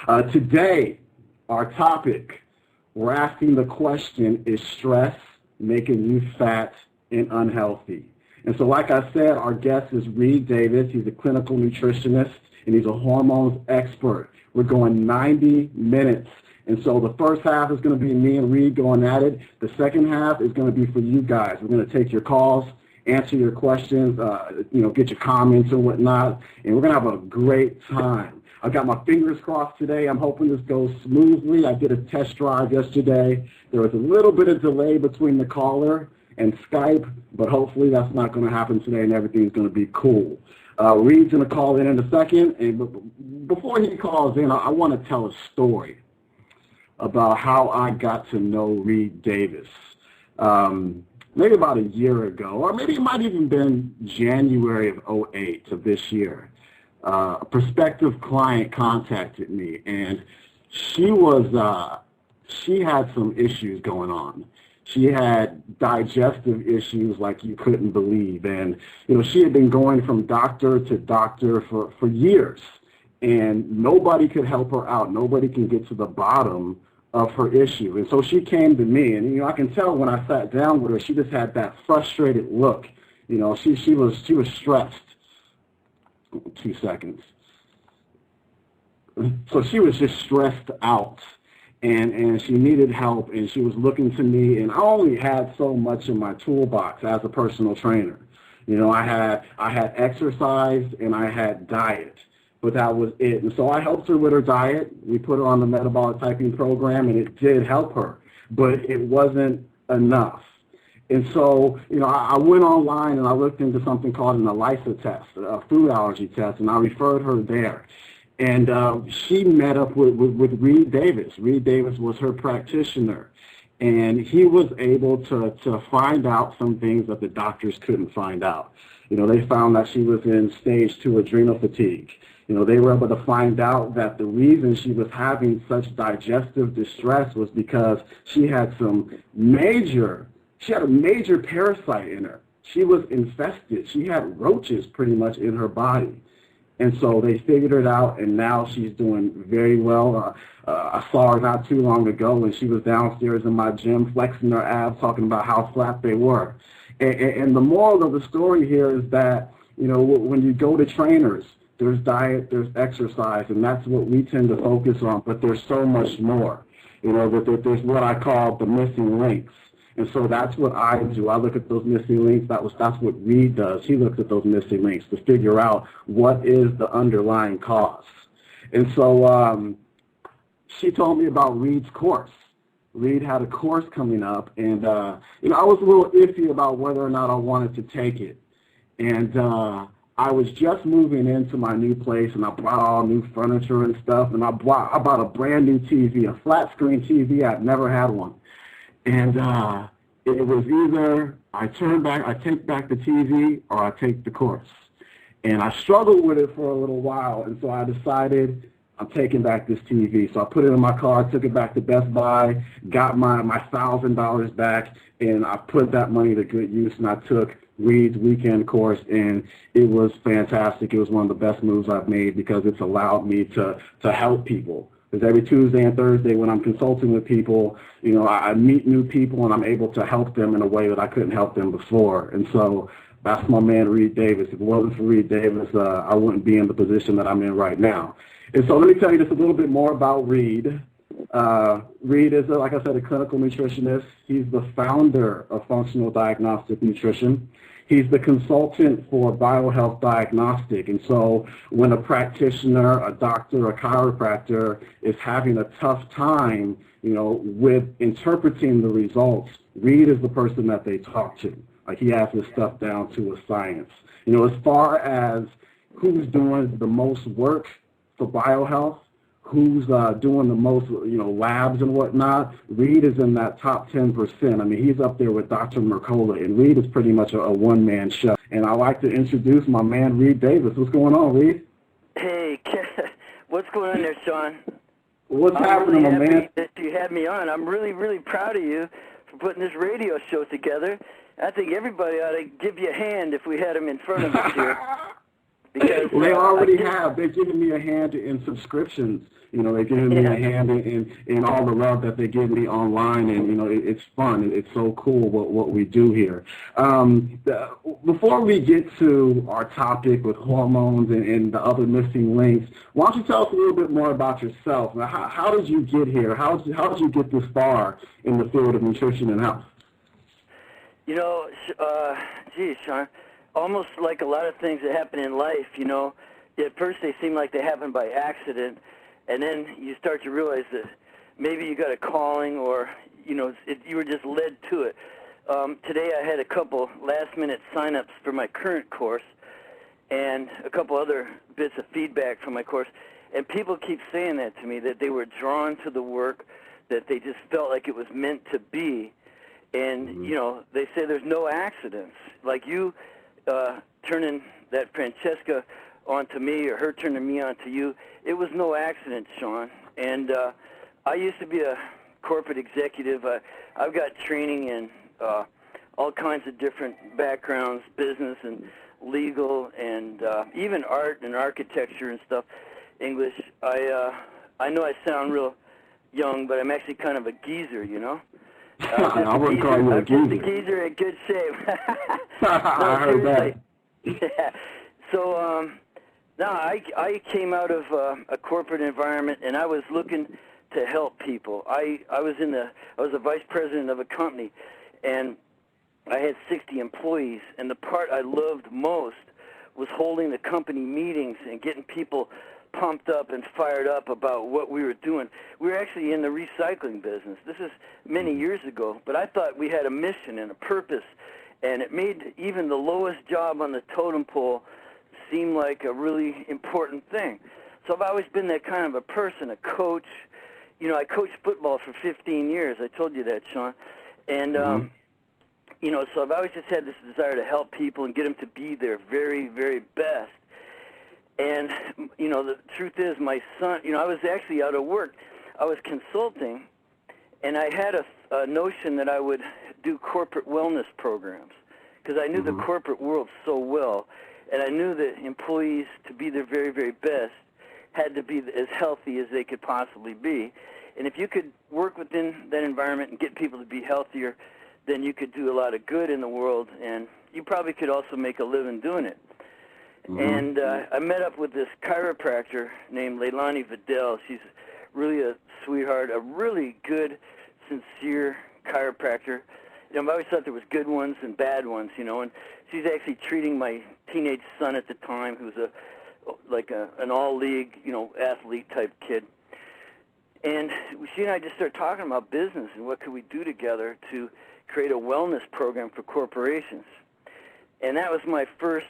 Today, our topic, we're asking the question, is stress making you fat and unhealthy? And so like I said, our guest is Reed Davis. He's a clinical nutritionist, and he's a hormones expert. We're going 90 minutes. And so the first half is going to be me and Reed going at it. The second half is going to be for you guys. We're going to take your calls, answer your questions, get your comments and whatnot, and we're going to have a great time. I've got my fingers crossed today. I'm hoping this goes smoothly. I did a test drive yesterday. There was a little bit of delay between the caller and Skype, but hopefully that's not going to happen today and everything's going to be cool. Reed's going to call in a second, and before he calls in, I want to tell a story about how I got to know Reed Davis. Maybe about a year ago, or maybe it might even been January of 2008 of this year. A prospective client contacted me, and she had some issues going on. She had digestive issues like you couldn't believe, and she had been going from doctor to doctor for years, and nobody could help her out. Nobody can get to the bottom of her issue. And so she came to me, and I can tell when I sat down with her, she just had that frustrated look. She was stressed. 2 seconds. So she was just stressed out, and she needed help, and she was looking to me, and I only had so much in my toolbox as a personal trainer. I had exercise and I had diet, but that was it. And so I helped her with her diet. We put her on the metabolic typing program, and it did help her, but it wasn't enough. And so, I went online and I looked into something called an ELISA test, a food allergy test, and I referred her there. And she met up with Reed Davis. Reed Davis was her practitioner, and he was able to find out some things that the doctors couldn't find out. They found that she was in stage 2 adrenal fatigue. They were able to find out that the reason she was having such digestive distress was because she had a major parasite in her. She was infested. She had roaches pretty much in her body. And so they figured it out, and now she's doing very well. I saw her not too long ago, and she was downstairs in my gym flexing her abs, talking about how flat they were. And the moral of the story here is that, when you go to trainers, there's diet, there's exercise, and that's what we tend to focus on, but there's so much more. There's what I call the missing links. And so that's what I do. I look at those missing links. That's what Reed does. He looks at those missing links to figure out what is the underlying cause. And so she told me about Reed's course. Reed had a course coming up, and I was a little iffy about whether or not I wanted to take it. And I was just moving into my new place, and I brought all new furniture and stuff, and I bought a brand new TV, a flat screen TV. I'd never had one. And it was either I take back the TV, or I take the course. And I struggled with it for a little while, and so I decided I'm taking back this TV. So I put it in my car, took it back to Best Buy, got my $1,000 back, and I put that money to good use, and I took Reed's weekend course, and it was fantastic. It was one of the best moves I've made because it's allowed me to help people. Because every Tuesday and Thursday when I'm consulting with people, I meet new people and I'm able to help them in a way that I couldn't help them before. And so that's my man, Reed Davis. If it wasn't for Reed Davis, I wouldn't be in the position that I'm in right now. And so let me tell you just a little bit more about Reed. Reed is, like I said, a clinical nutritionist. He's the founder of Functional Diagnostic Nutrition. He's the consultant for BioHealth Diagnostic, and so when a practitioner, a doctor, a chiropractor is having a tough time, with interpreting the results, Reed is the person that they talk to. Like, he has this stuff down to a science. As far as who's doing the most work for BioHealth, who's doing the most, labs and whatnot, Reed is in that top 10%. I mean, he's up there with Dr. Mercola, and Reed is pretty much a one-man show. And I'd like to introduce my man, Reed Davis. What's going on, Reed? Hey, what's going on there, Sean? What's happening, really my man? That you had me on. I'm really, really proud of you for putting this radio show together. I think everybody ought to give you a hand if we had him in front of us here. Because well, they already have. They've given me a hand in subscriptions. They've given me a hand in all the love that they give me online, and it's fun. It's so cool what we do here. Before we get to our topic with hormones and the other missing links, why don't you tell us a little bit more about yourself? How did you get here? How did you get this far in the field of nutrition and health? Geez, Sean, almost like a lot of things that happen in life, at first they seem like they happen by accident, and then you start to realize that maybe you got a calling, or, you were just led to it. Today I had a couple last-minute sign-ups for my current course and a couple other bits of feedback from my course, and people keep saying that to me, that they were drawn to the work, that they just felt like it was meant to be. And, they say there's no accidents. Like you turning that Francesca onto me, or her turning me onto you, it was no accident, Sean. And I used to be a corporate executive. I've got training in all kinds of different backgrounds, business and legal, and even art and architecture and stuff, English. I know I sound real young, but I'm actually kind of a geezer, I wouldn't call you a geezer. I'm just a geezer in good shape. I heard that. Yeah. So, I came out of a corporate environment, and I was looking to help people. I was a vice president of a company, and I had 60 employees, and the part I loved most was holding the company meetings and getting people pumped up and fired up about what we were doing. We were actually in the recycling business. This is many years ago, but I thought we had a mission and a purpose, and it made even the lowest job on the totem pole seem like a really important thing. So I've always been that kind of a person, a coach. I coached football for 15 years. I told you that, Sean. And, so I've always just had this desire to help people and get them to be their very, very best. And, the truth is, my son, I was actually out of work. I was consulting, and I had a notion that I would do corporate wellness programs, because I knew the corporate world so well, and I knew that employees, to be their very, very best, had to be as healthy as they could possibly be. And if you could work within that environment and get people to be healthier, then you could do a lot of good in the world, and you probably could also make a living doing it. And I met up with this chiropractor named Leilani Vidal. She's really a sweetheart, a really good, sincere chiropractor. I've always thought there was good ones and bad ones, and she's actually treating my teenage son at the time, who's an all-league, athlete-type kid. And she and I just started talking about business and what could we do together to create a wellness program for corporations. And that was my first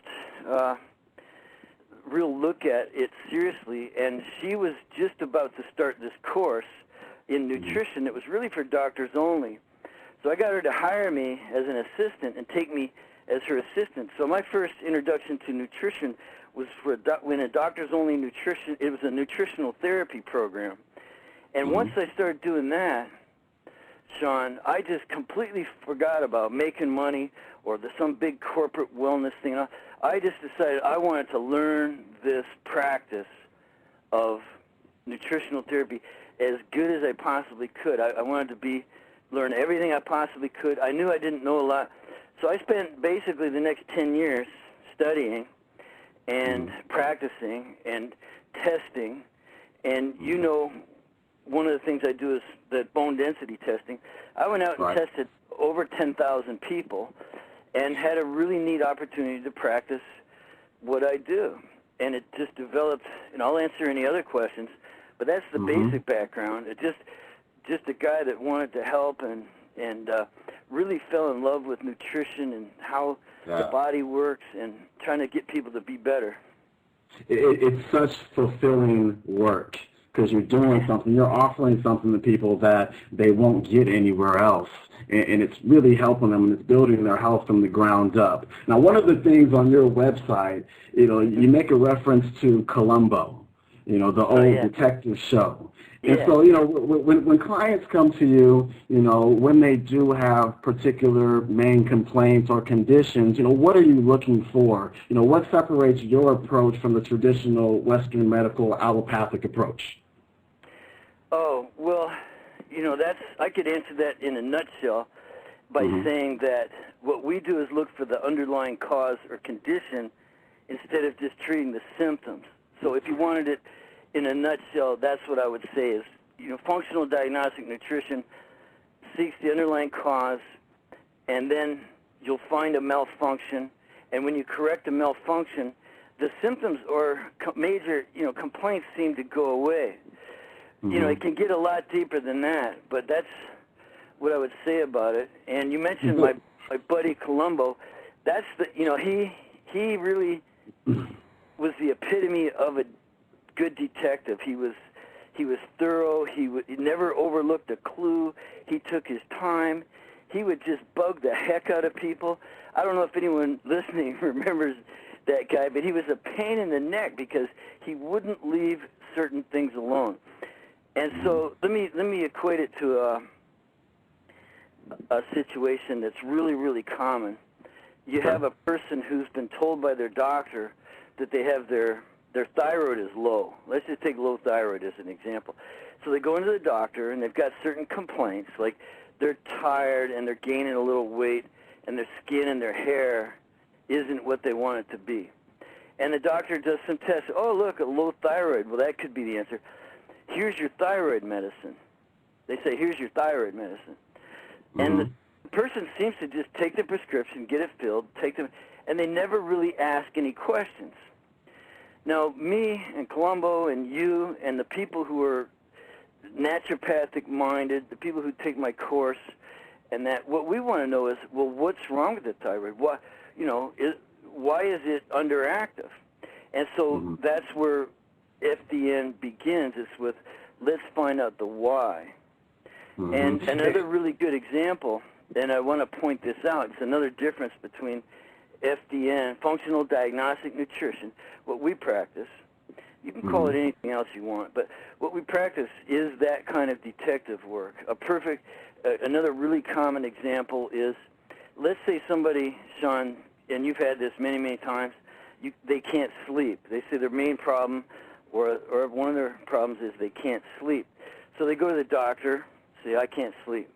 real look at it seriously, and she was just about to start this course in nutrition that was really for doctors only. So I got her to hire me as an assistant and take me as her assistant. So my first introduction to nutrition was when a doctors only nutrition, it was a nutritional therapy program. And once I started doing that, Sean, I just completely forgot about making money or some big corporate wellness thing. I just decided I wanted to learn this practice of nutritional therapy as good as I possibly could. I wanted to learn everything I possibly could. I knew I didn't know a lot. So I spent basically the next 10 years studying and practicing and testing. And one of the things I do is that bone density testing. I went out and tested over 10,000 people and had a really neat opportunity to practice what I do. And it just developed, and I'll answer any other questions, but that's the basic background. It just a guy that wanted to help and really fell in love with nutrition and how the body works and trying to get people to be better. It's such fulfilling work, because you're doing something, you're offering something to people that they won't get anywhere else. And it's really helping them, and it's building their health from the ground up. Now, one of the things on your website, you make a reference to Colombo. the old detective show. And Yeah. so, when clients come to you, when they do have particular main complaints or conditions, what are you looking for? What separates your approach from the traditional Western medical allopathic approach? Oh, well, I could answer that in a nutshell by saying that what we do is look for the underlying cause or condition instead of just treating the symptoms. So if you wanted it in a nutshell, that's what I would say is, functional diagnostic nutrition seeks the underlying cause, and then you'll find a malfunction, and when you correct a malfunction, the symptoms or major, complaints seem to go away. It can get a lot deeper than that, but that's what I would say about it. And you mentioned my buddy Colombo. That's he really was the epitome of a good detective. He was thorough. He never overlooked a clue. He took his time. He would just bug the heck out of people. I don't know if anyone listening remembers that guy, but he was a pain in the neck because he wouldn't leave certain things alone. And so let me equate it to a situation that's really, really common. You have a person who's been told by their doctor that they have their thyroid is low. Let's just take low thyroid as an example. So they go into the doctor and they've got certain complaints, like they're tired and they're gaining a little weight and their skin and their hair isn't what they want it to be. And the doctor does some tests. Oh, look, a low thyroid. Well, that could be the answer. Here's your thyroid medicine. They say, here's your thyroid medicine. And the person seems to just take the prescription, get it filled, take them, and they never really ask any questions. Now, me and Colombo and you and the people who are naturopathic-minded, the people who take my course, and that what we want to know is, well, what's wrong with the thyroid? Why is it underactive? And so that's where FDN begins. It's with, let's find out the why. And another really good example, and I want to point this out, it's another difference between FDN, Functional Diagnostic Nutrition, what we practice. You can call it anything else you want, but what we practice is that kind of detective work. Another really common example is, let's say somebody, Sean, and you've had this many, many times, they can't sleep. They say their main problem or one of their problems is they can't sleep. So they go to the doctor, say, I can't sleep.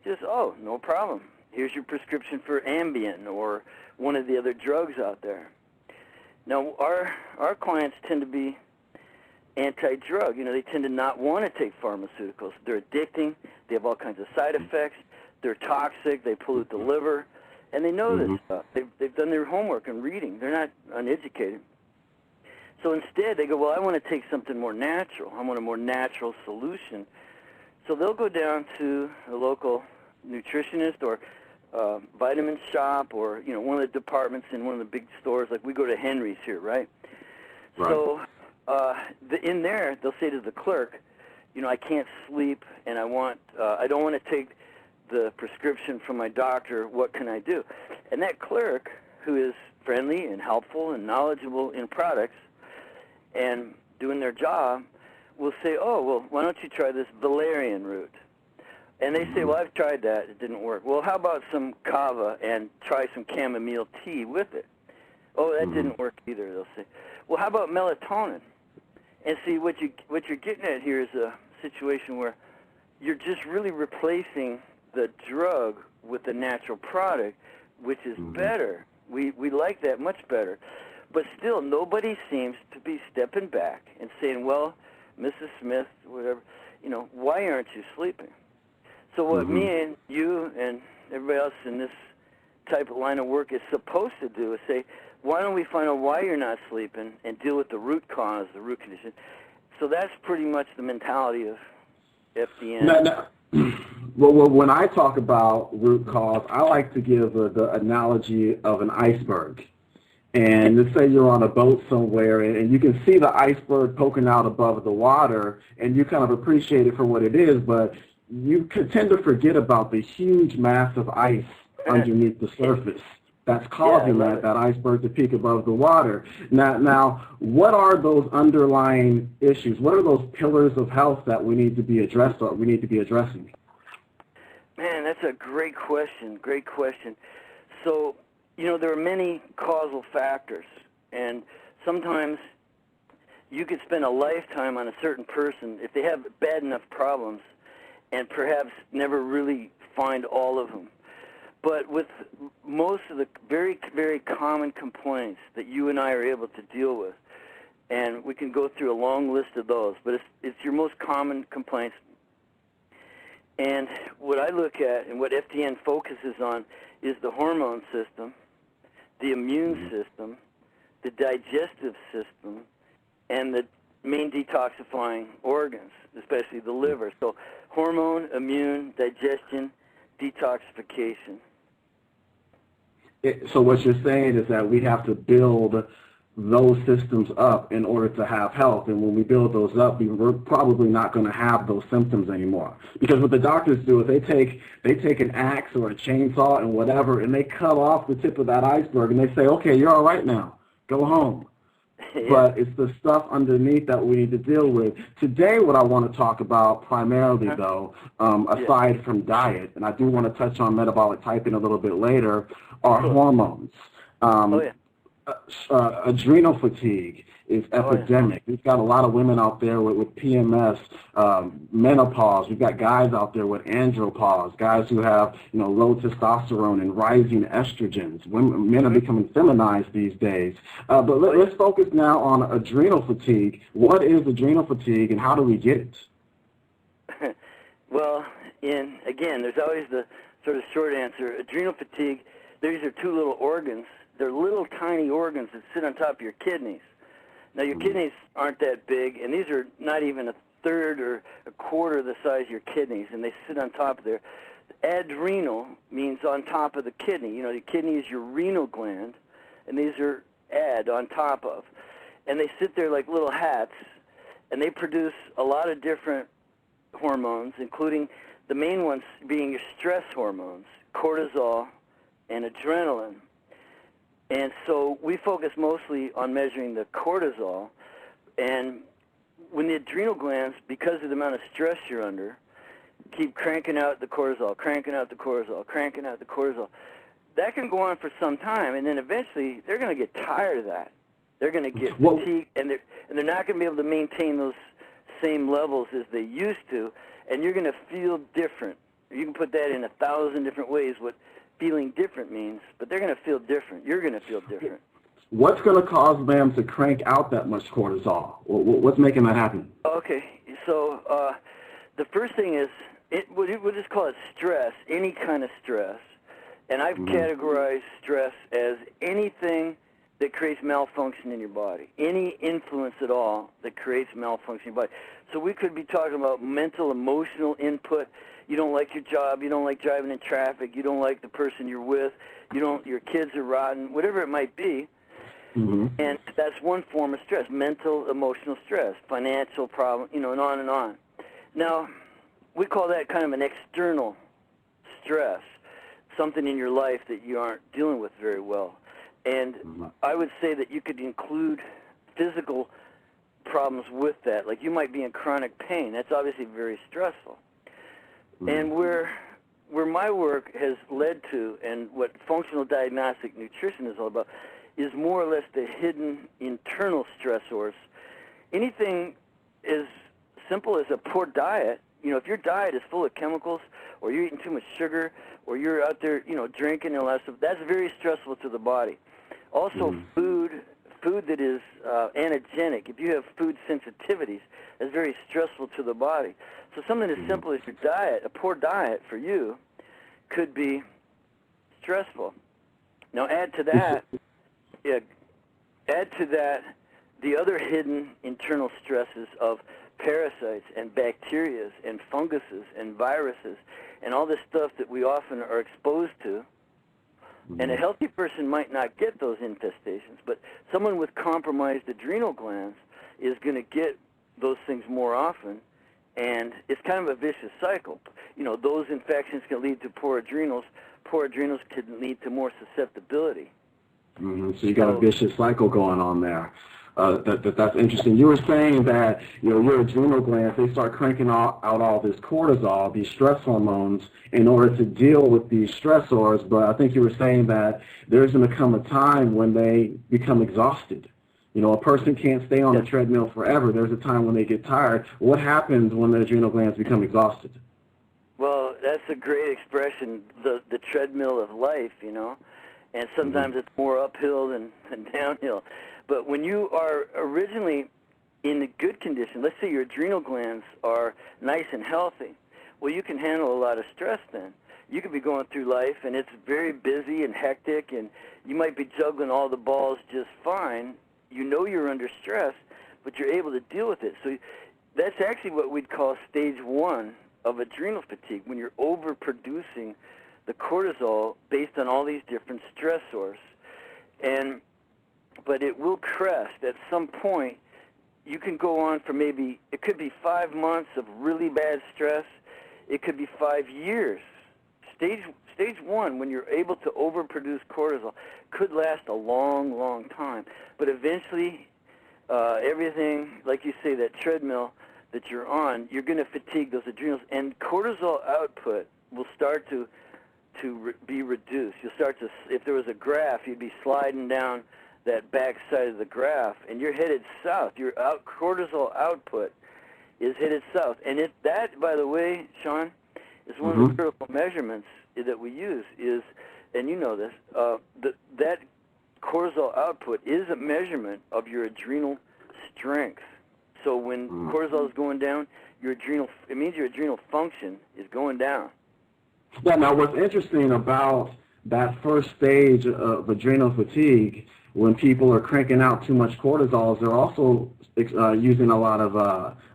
He says, oh, no problem. Here's your prescription for Ambien or one of the other drugs out there. Now, our clients tend to be anti-drug. They tend to not want to take pharmaceuticals. They're addicting. They have all kinds of side effects. They're toxic. They pollute the liver. And they know this stuff. They've done their homework and reading. They're not uneducated. So instead, they go, well, I want to take something more natural. I want a more natural solution. So they'll go down to a local nutritionist or vitamin shop or, one of the departments in one of the big stores. Like we go to Henry's here, right? So in there, they'll say to the clerk, I can't sleep and I don't want to take the prescription from my doctor. What can I do? And that clerk, who is friendly and helpful and knowledgeable in products and doing their job, will say, oh, well, why don't you try this valerian root? And they say, well, I've tried that. It didn't work. Well, how about some kava and try some chamomile tea with it? Oh, that didn't work either, they'll say. Well, how about melatonin? And see, what you're getting at here is a situation where you're just really replacing the drug with the natural product, which is better. We like that much better. But still, nobody seems to be stepping back and saying, well, Mrs. Smith, whatever, why aren't you sleeping? So what me and you and everybody else in this type of line of work is supposed to do is say, why don't we find out why you're not sleeping and deal with the root cause, the root condition? So that's pretty much the mentality of FDN. Well, when I talk about root cause, I like to give the analogy of an iceberg. And let's say you're on a boat somewhere and you can see the iceberg poking out above the water and you kind of appreciate it for what it is, but you could tend to forget about the huge mass of ice underneath the surface. that's causing that iceberg to peak above the water. Now, what are those underlying issues? What are those pillars of health that we need to be addressed or we need to be addressing? Man, that's a great question. Great question. So, there are many causal factors, and sometimes you could spend a lifetime on a certain person if they have bad enough problems and perhaps never really find all of them. But with most of the very, very common complaints that you and I are able to deal with, and we can go through a long list of those, but it's your most common complaints. And what I look at and what FDN focuses on is the hormone system, the immune system, the digestive system, and the main detoxifying organs, especially the liver. So hormone, immune, digestion, detoxification. So what you're saying is that we have to build those systems up in order to have health, and when we build those up, we're probably not going to have those symptoms anymore. Because what the doctors do is they take an axe or a chainsaw and whatever, and they cut off the tip of that iceberg, and they say, okay, you're all right now, go home. Yeah. But it's the stuff underneath that we need to deal with. Today, what I want to talk about primarily, though, aside from diet, and I do want to touch on metabolic typing a little bit later, are hormones. Adrenal fatigue is epidemic. We've got a lot of women out there with PMS, menopause. We've got guys out there with andropause, guys who have low testosterone and rising estrogens. Men are becoming feminized these days. But let's focus now on adrenal fatigue. What is adrenal fatigue, and how do we get it? Well, again, there's always the sort of short answer. Adrenal fatigue, these are two little organs. They're little tiny organs that sit on top of your kidneys. Now, your kidneys aren't that big, and these are not even a third or a quarter of the size of your kidneys, and they sit on top of there. Adrenal means on top of the kidney. The kidney is your renal gland, and these are on top of. And they sit there like little hats, and they produce a lot of different hormones, including the main ones being your stress hormones, cortisol and adrenaline. And so we focus mostly on measuring the cortisol, and when the adrenal glands, because of the amount of stress you're under, keep cranking out the cortisol, cranking out the cortisol, cranking out the cortisol, that can go on for some time, and then eventually they're going to get tired of that. They're going to get fatigued, and they're not going to be able to maintain those same levels as they used to, and you're going to feel different. You can put that in 1,000 different ways, what feeling different means, but they're going to feel different. You're going to feel different. What's going to cause them to crank out that much cortisol? What's making that happen? Okay, so the first thing is, we'll just call it stress, any kind of stress. And I've categorized stress as anything that creates malfunction in your body, any influence at all that creates malfunction in your body. So we could be talking about mental, emotional input. You don't like your job, you don't like driving in traffic, you don't like the person you're with, your kids are rotten, whatever it might be. And that's one form of stress, mental, emotional stress, financial problem, and on and on. Now, we call that kind of an external stress, something in your life that you aren't dealing with very well. And I would say that you could include physical problems with that. Like you might be in chronic pain. That's obviously very stressful. And where my work has led to, and what functional diagnostic nutrition is all about, is more or less the hidden internal stressors. Anything as simple as a poor diet. If your diet is full of chemicals, or you're eating too much sugar, or you're out there, drinking and all that stuff, that's very stressful to the body. Also, food that is antigenic. If you have food sensitivities, that's very stressful to the body. So something as simple as your diet, a poor diet for you, could be stressful. Now add to that the other hidden internal stresses of parasites and bacteria and funguses and viruses and all this stuff that we often are exposed to. And a healthy person might not get those infestations, but someone with compromised adrenal glands is going to get those things more often, and it's kind of a vicious cycle. Those infections can lead to poor adrenals. poor adrenals can lead to more susceptibility. So you got a vicious cycle going on there. That's interesting. You were saying that your adrenal glands, they start cranking out all this cortisol, these stress hormones, in order to deal with these stressors. But I think you were saying that there's going to come a time when they become exhausted. A person can't stay on the treadmill forever. There's a time when they get tired. What happens when the adrenal glands become exhausted? Well, that's a great expression, the treadmill of life, and sometimes it's more uphill than downhill. But when you are originally in a good condition, let's say your adrenal glands are nice and healthy, well, you can handle a lot of stress then. You could be going through life, and it's very busy and hectic, and you might be juggling all the balls just fine. You're under stress, but you're able to deal with it. So that's actually what we'd call stage 1 of adrenal fatigue, when you're overproducing the cortisol based on all these different stressors. But it will crest at some point. You can go on for it could be 5 months of really bad stress. It could be 5 years. Stage 1, when you're able to overproduce cortisol, could last a long, long time. But eventually, everything, like you say, that treadmill that you're on, you're going to fatigue those adrenals, and cortisol output will start to be reduced. You'll start to, if there was a graph, you'd be sliding down that back side of the graph, and you're headed south. Your cortisol output is headed south. And that, by the way, Sean, is one of the critical measurements that we use is, and you know this, that cortisol output is a measurement of your adrenal strength. So when cortisol is going down, it means your adrenal function is going down. Yeah, now what's interesting about that first stage of adrenal fatigue, when people are cranking out too much cortisol, they're also using a lot of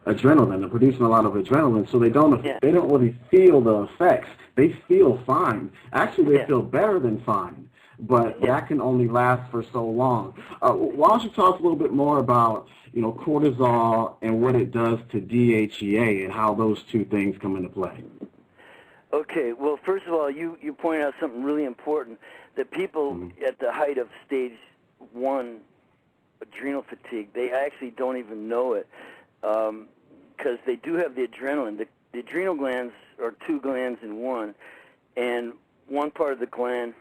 adrenaline. They're producing a lot of adrenaline, so they don't really feel the effects. They feel fine. Actually, they feel better than fine, but that can only last for so long. Why don't you talk a little bit more about cortisol and what it does to DHEA and how those two things come into play? Okay, well, first of all, you point out something really important, that people at the height of stage 1 adrenal fatigue, they actually don't even know it, because they do have the adrenaline. The adrenal glands are 2 glands in one, and one part of the gland,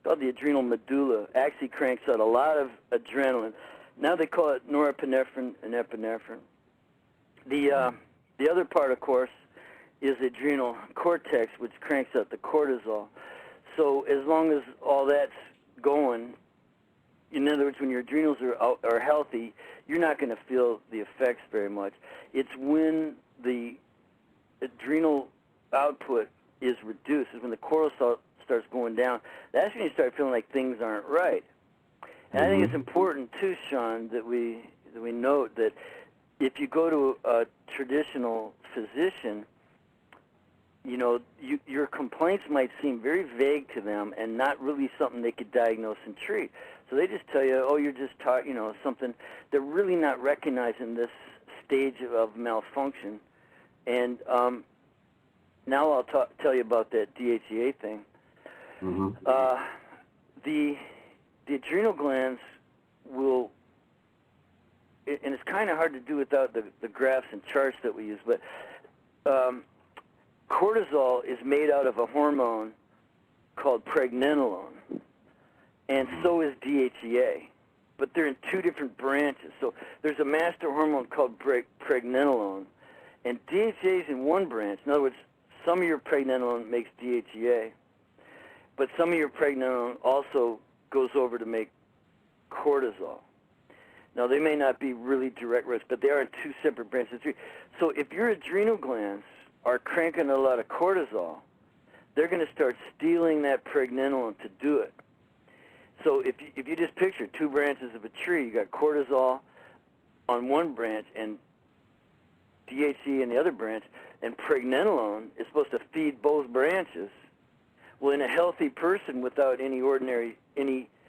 called the adrenal medulla, actually cranks out a lot of adrenaline. Now they call it norepinephrine and epinephrine. The other part, of course, is the adrenal cortex, which cranks out the cortisol. So as long as all that's going, in other words, when your adrenals are healthy, you're not going to feel the effects very much. It's when the adrenal output is reduced, is when the cortisol starts going down. That's when you start feeling like things aren't right. And I think it's important too, Sean, that we note that if you go to a traditional physician, your complaints might seem very vague to them and not really something they could diagnose and treat. So they just tell you, oh, you're just something. They're really not recognizing this stage of malfunction. And now I'll tell you about that DHEA thing. The adrenal glands will, and it's kind of hard to do without the graphs and charts that we use, but cortisol is made out of a hormone called pregnenolone, and so is DHEA, but they're in 2 different branches. So there's a master hormone called pregnenolone, and DHEA is in one branch. In other words, some of your pregnenolone makes DHEA, but some of your pregnenolone also goes over to make cortisol. Now, they may not be really direct routes, but they are in 2 separate branches. So if your adrenal glands are cranking a lot of cortisol, they're going to start stealing that pregnenolone to do it. So if you just picture 2 branches of a tree, you got cortisol on one branch and DHEA in the other branch, and pregnenolone is supposed to feed both branches. Well, in a healthy person without any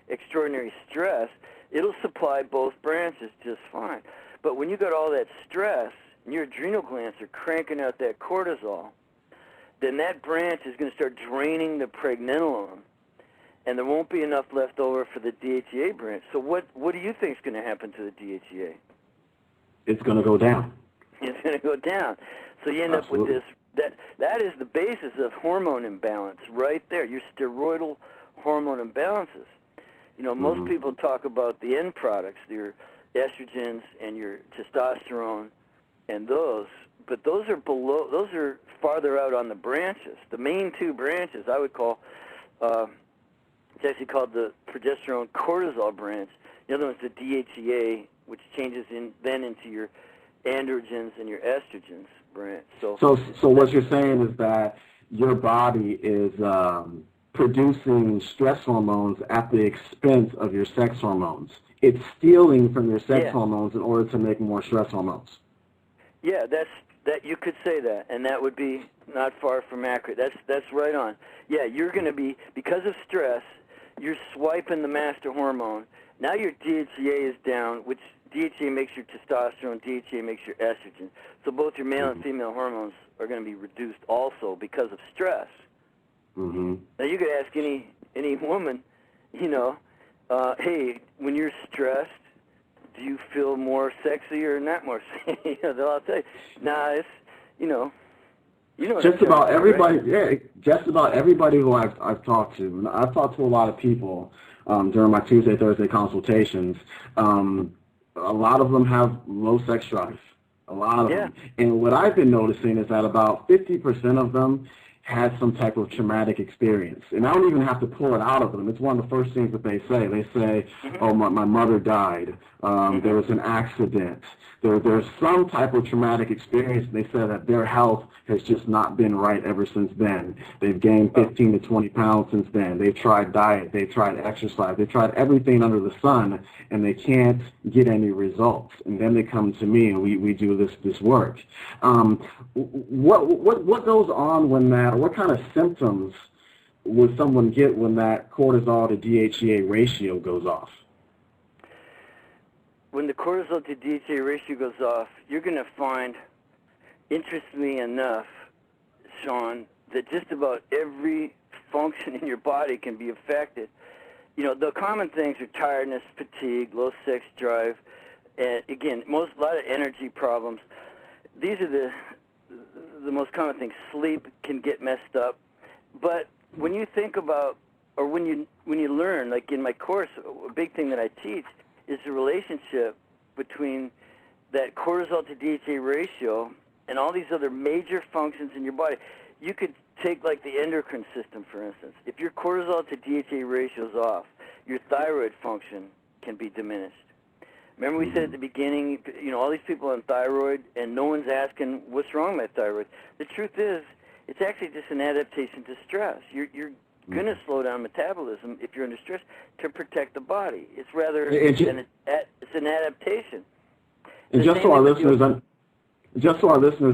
extraordinary stress, it'll supply both branches just fine. But when you got all that stress and your adrenal glands are cranking out that cortisol, then that branch is going to start draining the pregnenolone, and there won't be enough left over for the DHEA branch. So what do you think is going to happen to the DHEA? It's going to go down. It's going to go down. So you end Absolutely. up with this. That is the basis of hormone imbalance right there, your steroidal hormone imbalances. You know, most people talk about the end products, your estrogens and your testosterone and those, but those are farther out on the branches. The main two branches I would call, it's actually called the progesterone cortisol branch. The other one's the DHEA, which changes then into your androgens and your estrogens branch. So what you're saying is that your body is producing stress hormones at the expense of your sex hormones. It's stealing from your sex hormones in order to make more stress hormones. Yeah, that you could say that, and that would be not far from accurate. That's right on. Yeah, you're going to be, because of stress, you're swiping the master hormone. Now your DHEA is down, which DHEA makes your testosterone, DHEA makes your estrogen. So both your male and female hormones are going to be reduced also because of stress. Now you could ask any woman, you know, hey, when you're stressed, do you feel more sexy or not more sexy? You know, they'll all tell you, nah, it's, you know. Just about everybody, right? Just about everybody who I've talked to, and I've talked to a lot of people during my Tuesday, Thursday consultations. A lot of them have low sex drive, a lot of them. And what I've been noticing is that about 50% of them had some type of traumatic experience. And I don't even have to pull it out of them. It's one of the first things that they say. They say, oh, my mother died. There was an accident. There's some type of traumatic experience. They say that their health has just not been right ever since then. They've gained 15 to 20 pounds since then. They've tried diet. They've tried exercise. They've tried everything under the sun, and they can't get any results. And then they come to me, and we do this work. What goes on when that, what kind of symptoms would someone get when that cortisol to DHEA ratio goes off? When the cortisol to DHEA ratio goes off, you're going to find, interestingly enough, Sean, that just about every function in your body can be affected. You know, the common things are tiredness, fatigue, low sex drive, and again, a lot of energy problems. These are the most common things. Sleep can get messed up. But when you think about, or when you learn, like in my course, a big thing that I teach is the relationship between that cortisol to DHEA ratio and all these other major functions in your body. You could take like the endocrine system, for instance. If your cortisol to DHEA ratio is off, your thyroid function can be diminished. Remember we said at the beginning, you know, all these people on thyroid, and no one's asking, what's wrong with my thyroid? The truth is, it's actually just an adaptation to stress. You're going to slow down metabolism if you're under stress to protect the body. It's rather it's an adaptation. And just so our listeners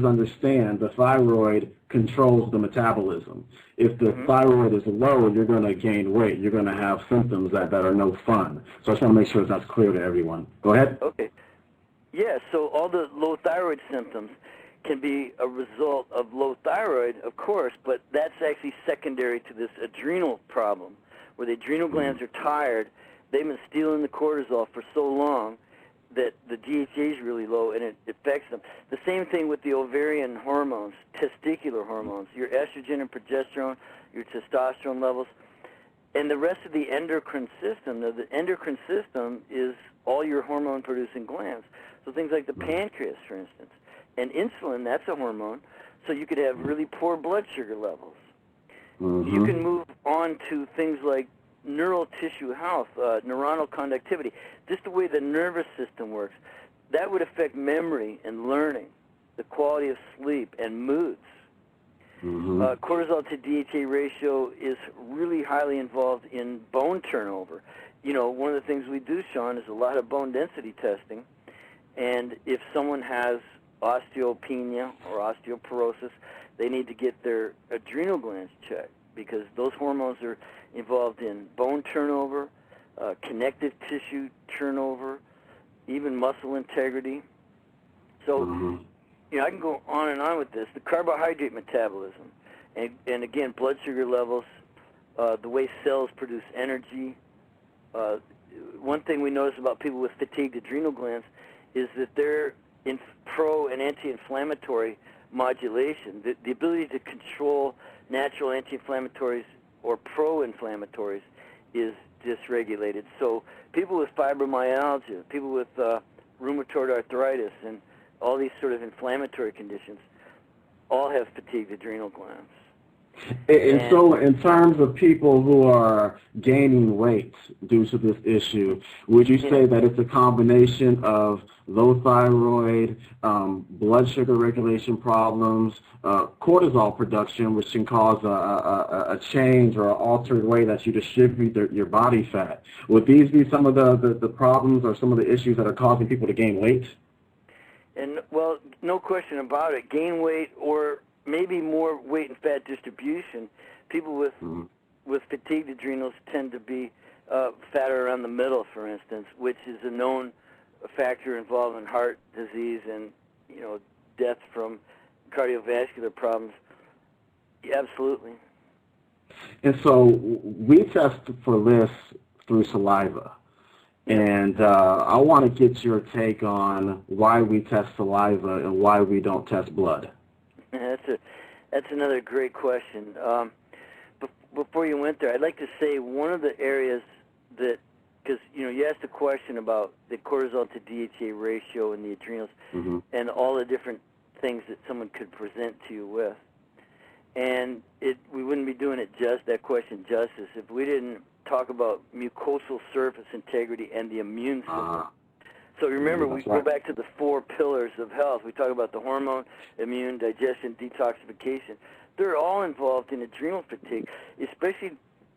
understand, the thyroid controls the metabolism. If the thyroid is low, you're going to gain weight. You're going to have symptoms that are no fun. So I just want to make sure that's clear to everyone. Go ahead. Okay. Yeah, so all the low thyroid symptoms can be a result of low thyroid, of course, but that's actually secondary to this adrenal problem, where the adrenal glands are tired. They've been stealing the cortisol for so long that the DHEA is really low, and it affects them. The same thing with the ovarian hormones, testicular hormones, your estrogen and progesterone, your testosterone levels, and the rest of the endocrine system. Now, the endocrine system is all your hormone-producing glands. So things like the pancreas, for instance. And insulin, that's a hormone, so you could have really poor blood sugar levels. You can move on to things like neural tissue health, neuronal conductivity, just the way the nervous system works. That would affect memory and learning, the quality of sleep, and moods. Cortisol to DHEA ratio is really highly involved in bone turnover. You know, one of the things we do, Sean, is a lot of bone density testing, and if someone has osteopenia or osteoporosis, they need to get their adrenal glands checked because those hormones are involved in bone turnover, connective tissue turnover, even muscle integrity. So, you know, I can go on and on with this. The carbohydrate metabolism. And again, blood sugar levels, the way cells produce energy. One thing we notice about people with fatigued adrenal glands is that they're in pro and anti-inflammatory modulation. The ability to control natural anti-inflammatories or pro-inflammatories is dysregulated. So people with fibromyalgia, people with rheumatoid arthritis, and all these sort of inflammatory conditions all have fatigued adrenal glands. And so in terms of people who are gaining weight due to this issue, would you say that it's a combination of low thyroid, blood sugar regulation problems, cortisol production, which can cause a change or an altered way that you distribute your body fat? Would these be some of the problems or some of the issues that are causing people to gain weight? And, well, no question about it. Gain weight or maybe more weight and fat distribution. People with fatigued adrenals tend to be fatter around the middle, for instance, which is a known factor involved in heart disease and, death from cardiovascular problems. Yeah, absolutely. And so we test for this through saliva. And I want to get your take on why we test saliva and why we don't test blood. That's another great question. Before you went there, I'd like to say one of the areas that, because you asked a question about the cortisol to DHA ratio in the adrenals and all the different things that someone could present to you with, and we wouldn't be doing that question justice if we didn't talk about mucosal surface integrity and the immune system. So remember, we go back to the 4 pillars of health. We talk about the hormone, immune, digestion, detoxification. They're all involved in adrenal fatigue, especially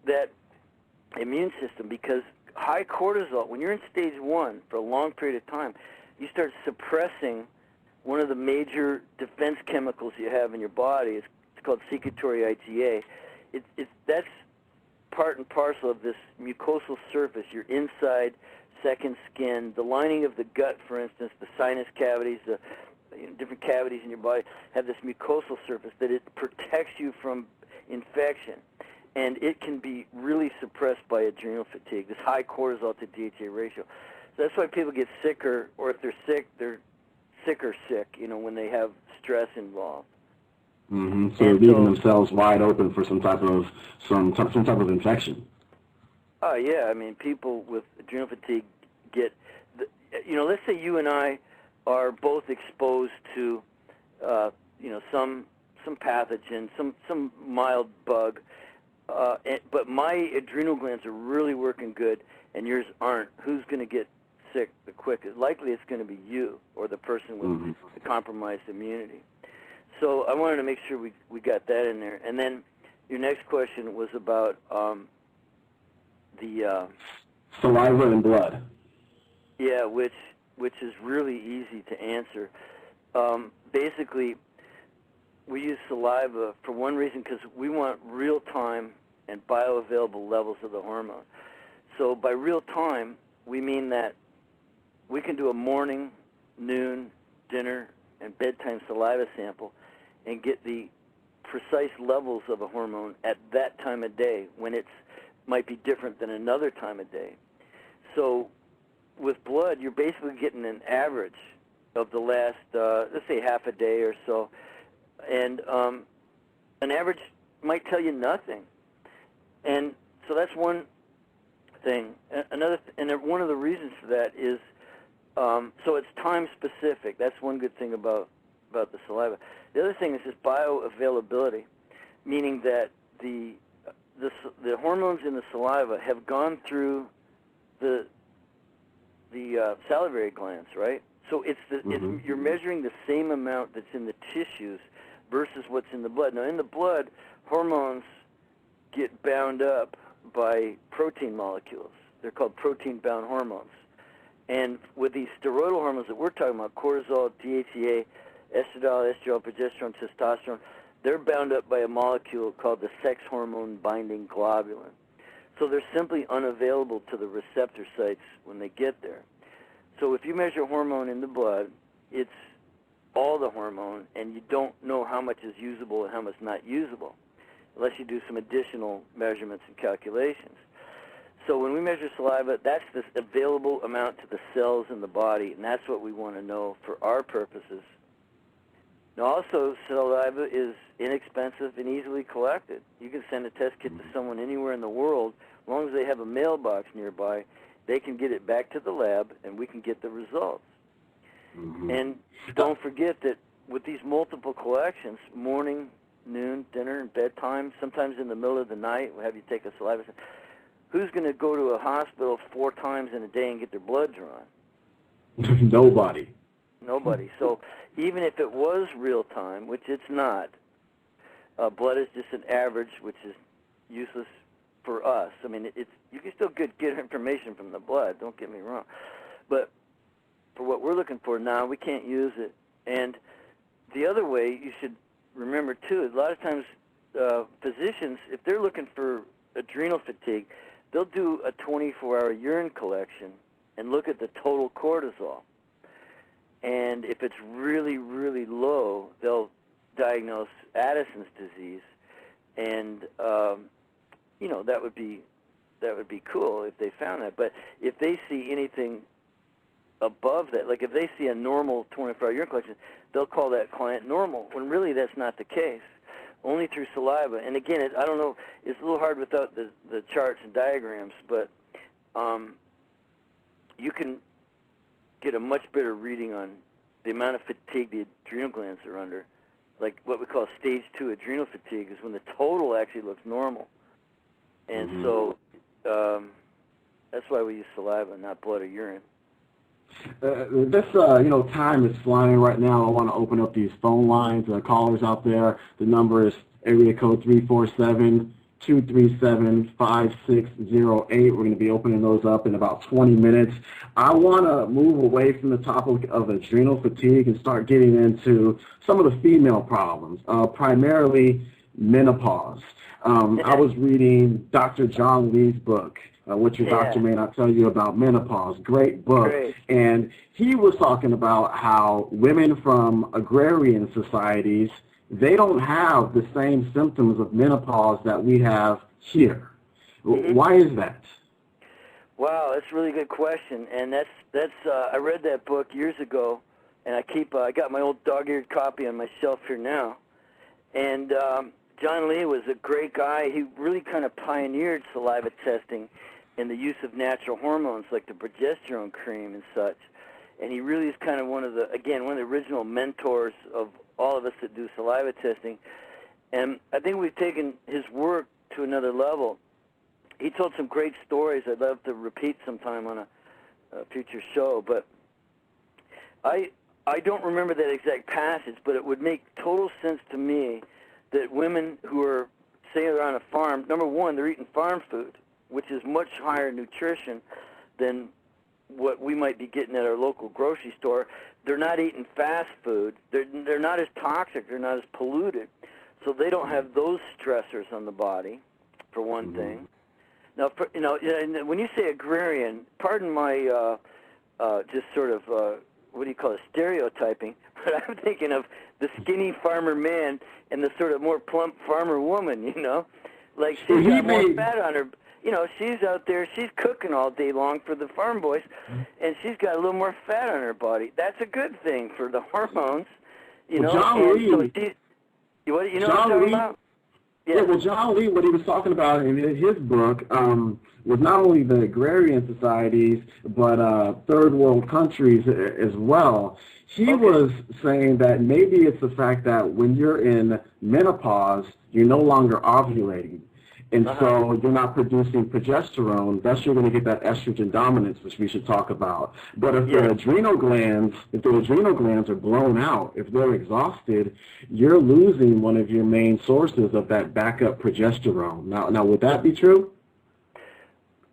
that immune system, because high cortisol, when you're in stage 1 for a long period of time, you start suppressing one of the major defense chemicals you have in your body. It's called secretory IgA. That's part and parcel of this mucosal surface, your inside second skin, the lining of the gut, for instance, the sinus cavities, the different cavities in your body have this mucosal surface that it protects you from infection, and it can be really suppressed by adrenal fatigue, this high cortisol to DHA ratio. So that's why people get sicker, or if they're sick sick, when they have stress involved. So they're leaving themselves wide open for some type of infection. Oh, yeah. I mean, people with adrenal fatigue get, let's say you and I are both exposed to, some pathogen, some mild bug, but my adrenal glands are really working good and yours aren't. Who's going to get sick the quickest? Likely it's going to be you or the person with the compromised immunity. So I wanted to make sure we got that in there. And then your next question was about the saliva and blood. Yeah, which is really easy to answer. Basically, we use saliva for one reason, because we want real-time and bioavailable levels of the hormone. So by real-time, we mean that we can do a morning, noon, dinner, and bedtime saliva sample and get the precise levels of a hormone at that time of day when it's might be different than another time of day. So with blood, you're basically getting an average of the last, let's say, half a day or so. And an average might tell you nothing. And so that's one thing. And one of the reasons for that is, so it's time specific. That's one good thing about the saliva. The other thing is this bioavailability, meaning that the hormones in the saliva have gone through the salivary glands, right? So you're measuring the same amount that's in the tissues versus what's in the blood. Now, in the blood, hormones get bound up by protein molecules. They're called protein-bound hormones. And with these steroidal hormones that we're talking about, cortisol, DHEA, estradiol, estriol, progesterone, testosterone, they're bound up by a molecule called the sex hormone binding globulin. So they're simply unavailable to the receptor sites when they get there. So if you measure hormone in the blood, it's all the hormone, and you don't know how much is usable and how much not usable, unless you do some additional measurements and calculations. So when we measure saliva, that's the available amount to the cells in the body, and that's what we want to know for our purposes. Now, also, saliva is inexpensive and easily collected. You can send a test kit to someone anywhere in the world. As long as they have a mailbox nearby, they can get it back to the lab, and we can get the results. Mm-hmm. And don't forget that with these multiple collections, morning, noon, dinner, and bedtime, sometimes in the middle of the night, we'll have you take a saliva test. Who's going to go to a hospital 4 times in a day and get their blood drawn? Nobody. Nobody. So even if it was real time, which it's not, blood is just an average, which is useless for us. I mean, you can still get information from the blood, don't get me wrong. But for what we're looking for now, we can't use it. And the other way you should remember, too, a lot of times physicians, if they're looking for adrenal fatigue, they'll do a 24-hour urine collection and look at the total cortisol. And if it's really, really low, they'll diagnose Addison's disease. And, that would be cool if they found that. But if they see anything above that, like if they see a normal 24-hour urine collection, they'll call that client normal, when really that's not the case. Only through saliva. And again, I don't know, it's a little hard without the charts and diagrams, but you can get a much better reading on the amount of fatigue the adrenal glands are under. Like what we call stage 2 adrenal fatigue is when the total actually looks normal. And so that's why we use saliva, not blood or urine. Time is flying right now. I want to open up these phone lines. Callers out there, the number is area code 347-237-5608. We're going to be opening those up in about 20 minutes. I want to move away from the topic of adrenal fatigue and start getting into some of the female problems, primarily menopause. I was reading Dr. John Lee's book, What Your Doctor May Not Tell You About Menopause. Great book. Great. And he was talking about how women from agrarian societies, they don't have the same symptoms of menopause that we have here. Mm-hmm. Why is that? Wow, that's a really good question. And that's I read that book years ago, and I got my old dog-eared copy on my shelf here now. And John Lee was a great guy. He really kind of pioneered saliva testing and the use of natural hormones like the progesterone cream and such. And he really is kind of one of the original mentors of all of us that do saliva testing. And I think we've taken his work to another level. He told some great stories I'd love to repeat sometime on a future show. But I don't remember that exact passage, but it would make total sense to me that women who are, say, they're on a farm, number one, they're eating farm food, which is much higher nutrition than what we might be getting at our local grocery store. They're not eating fast food. They're not as toxic. They're not as polluted. So they don't have those stressors on the body, for one thing. Now, when you say agrarian, pardon my just sort of, stereotyping, but I'm thinking of the skinny farmer man and the sort of more plump farmer woman, Like she's got more fat on her. She's out there, she's cooking all day long for the farm boys, and she's got a little more fat on her body. That's a good thing for the hormones, John Lee, so what I'm talking about? Yeah, well, John Lee, what he was talking about in his book was not only the agrarian societies, but third world countries as well. He was saying that maybe it's the fact that when you're in menopause, you're no longer ovulating. And so you're not producing progesterone. Thus, you're going to get that estrogen dominance, which we should talk about. But if the adrenal glands are blown out, if they're exhausted, you're losing one of your main sources of that backup progesterone. Now, would that be true?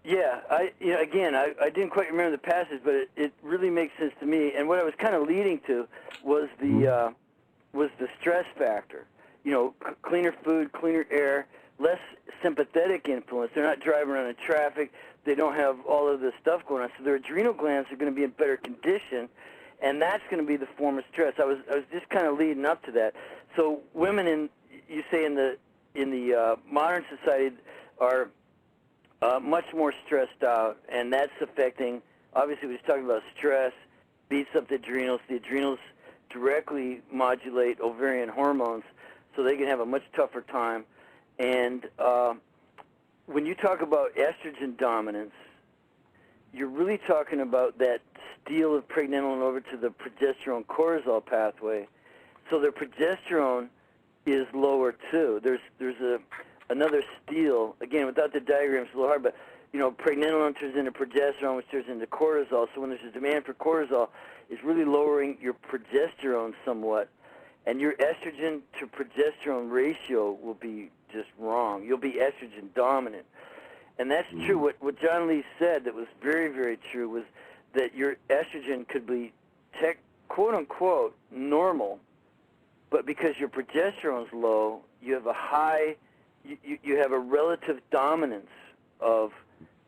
Yeah, I didn't quite remember the passage, but it really makes sense to me. And what I was kind of leading to was the stress factor. Cleaner food, cleaner air, less sympathetic influence. They're not driving around in traffic. They don't have all of this stuff going on. So their adrenal glands are going to be in better condition, and that's going to be the form of stress. I was just kind of leading up to that. So women you say in the modern society are much more stressed out, and that's affecting. Obviously, we was talking about stress beats up the adrenals. The adrenals directly modulate ovarian hormones, so they can have a much tougher time. And when you talk about estrogen dominance, you're really talking about that steal of pregnenolone over to the progesterone-cortisol pathway. So their progesterone is lower too. There's another steal. Again, without the diagram, it's a little hard, but pregnenolone turns into progesterone, which turns into cortisol. So when there's a demand for cortisol, it's really lowering your progesterone somewhat, and your estrogen to progesterone ratio will be just wrong. You'll be estrogen dominant. And that's true. What John Lee said that was very, very true was that your estrogen could be, quote-unquote, normal, but because your progesterone's low, you have a high, you have a relative dominance of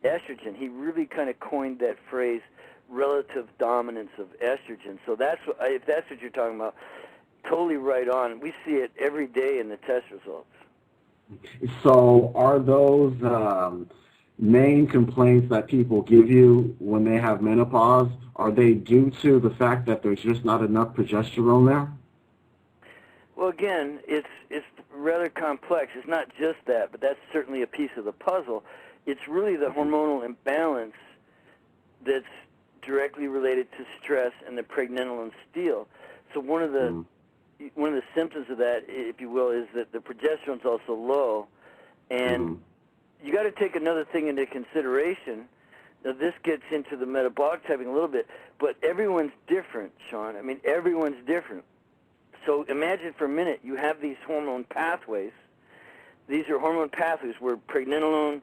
estrogen. He really kind of coined that phrase, relative dominance of estrogen. So if that's what you're talking about, totally right on. We see it every day in the test results. So are those main complaints that people give you when they have menopause, are they due to the fact that there's just not enough progesterone there? Well, again, it's rather complex. It's not just that, but that's certainly a piece of the puzzle. It's really the hormonal imbalance that's directly related to stress and the pregnenolone steal. So one of the symptoms of that, if you will, is that the progesterone's also low, and you got to take another thing into consideration. Now, this gets into the metabolic typing a little bit, but everyone's different, Sean. I mean, everyone's different. So imagine for a minute you have these hormone pathways. These are hormone pathways where pregnenolone,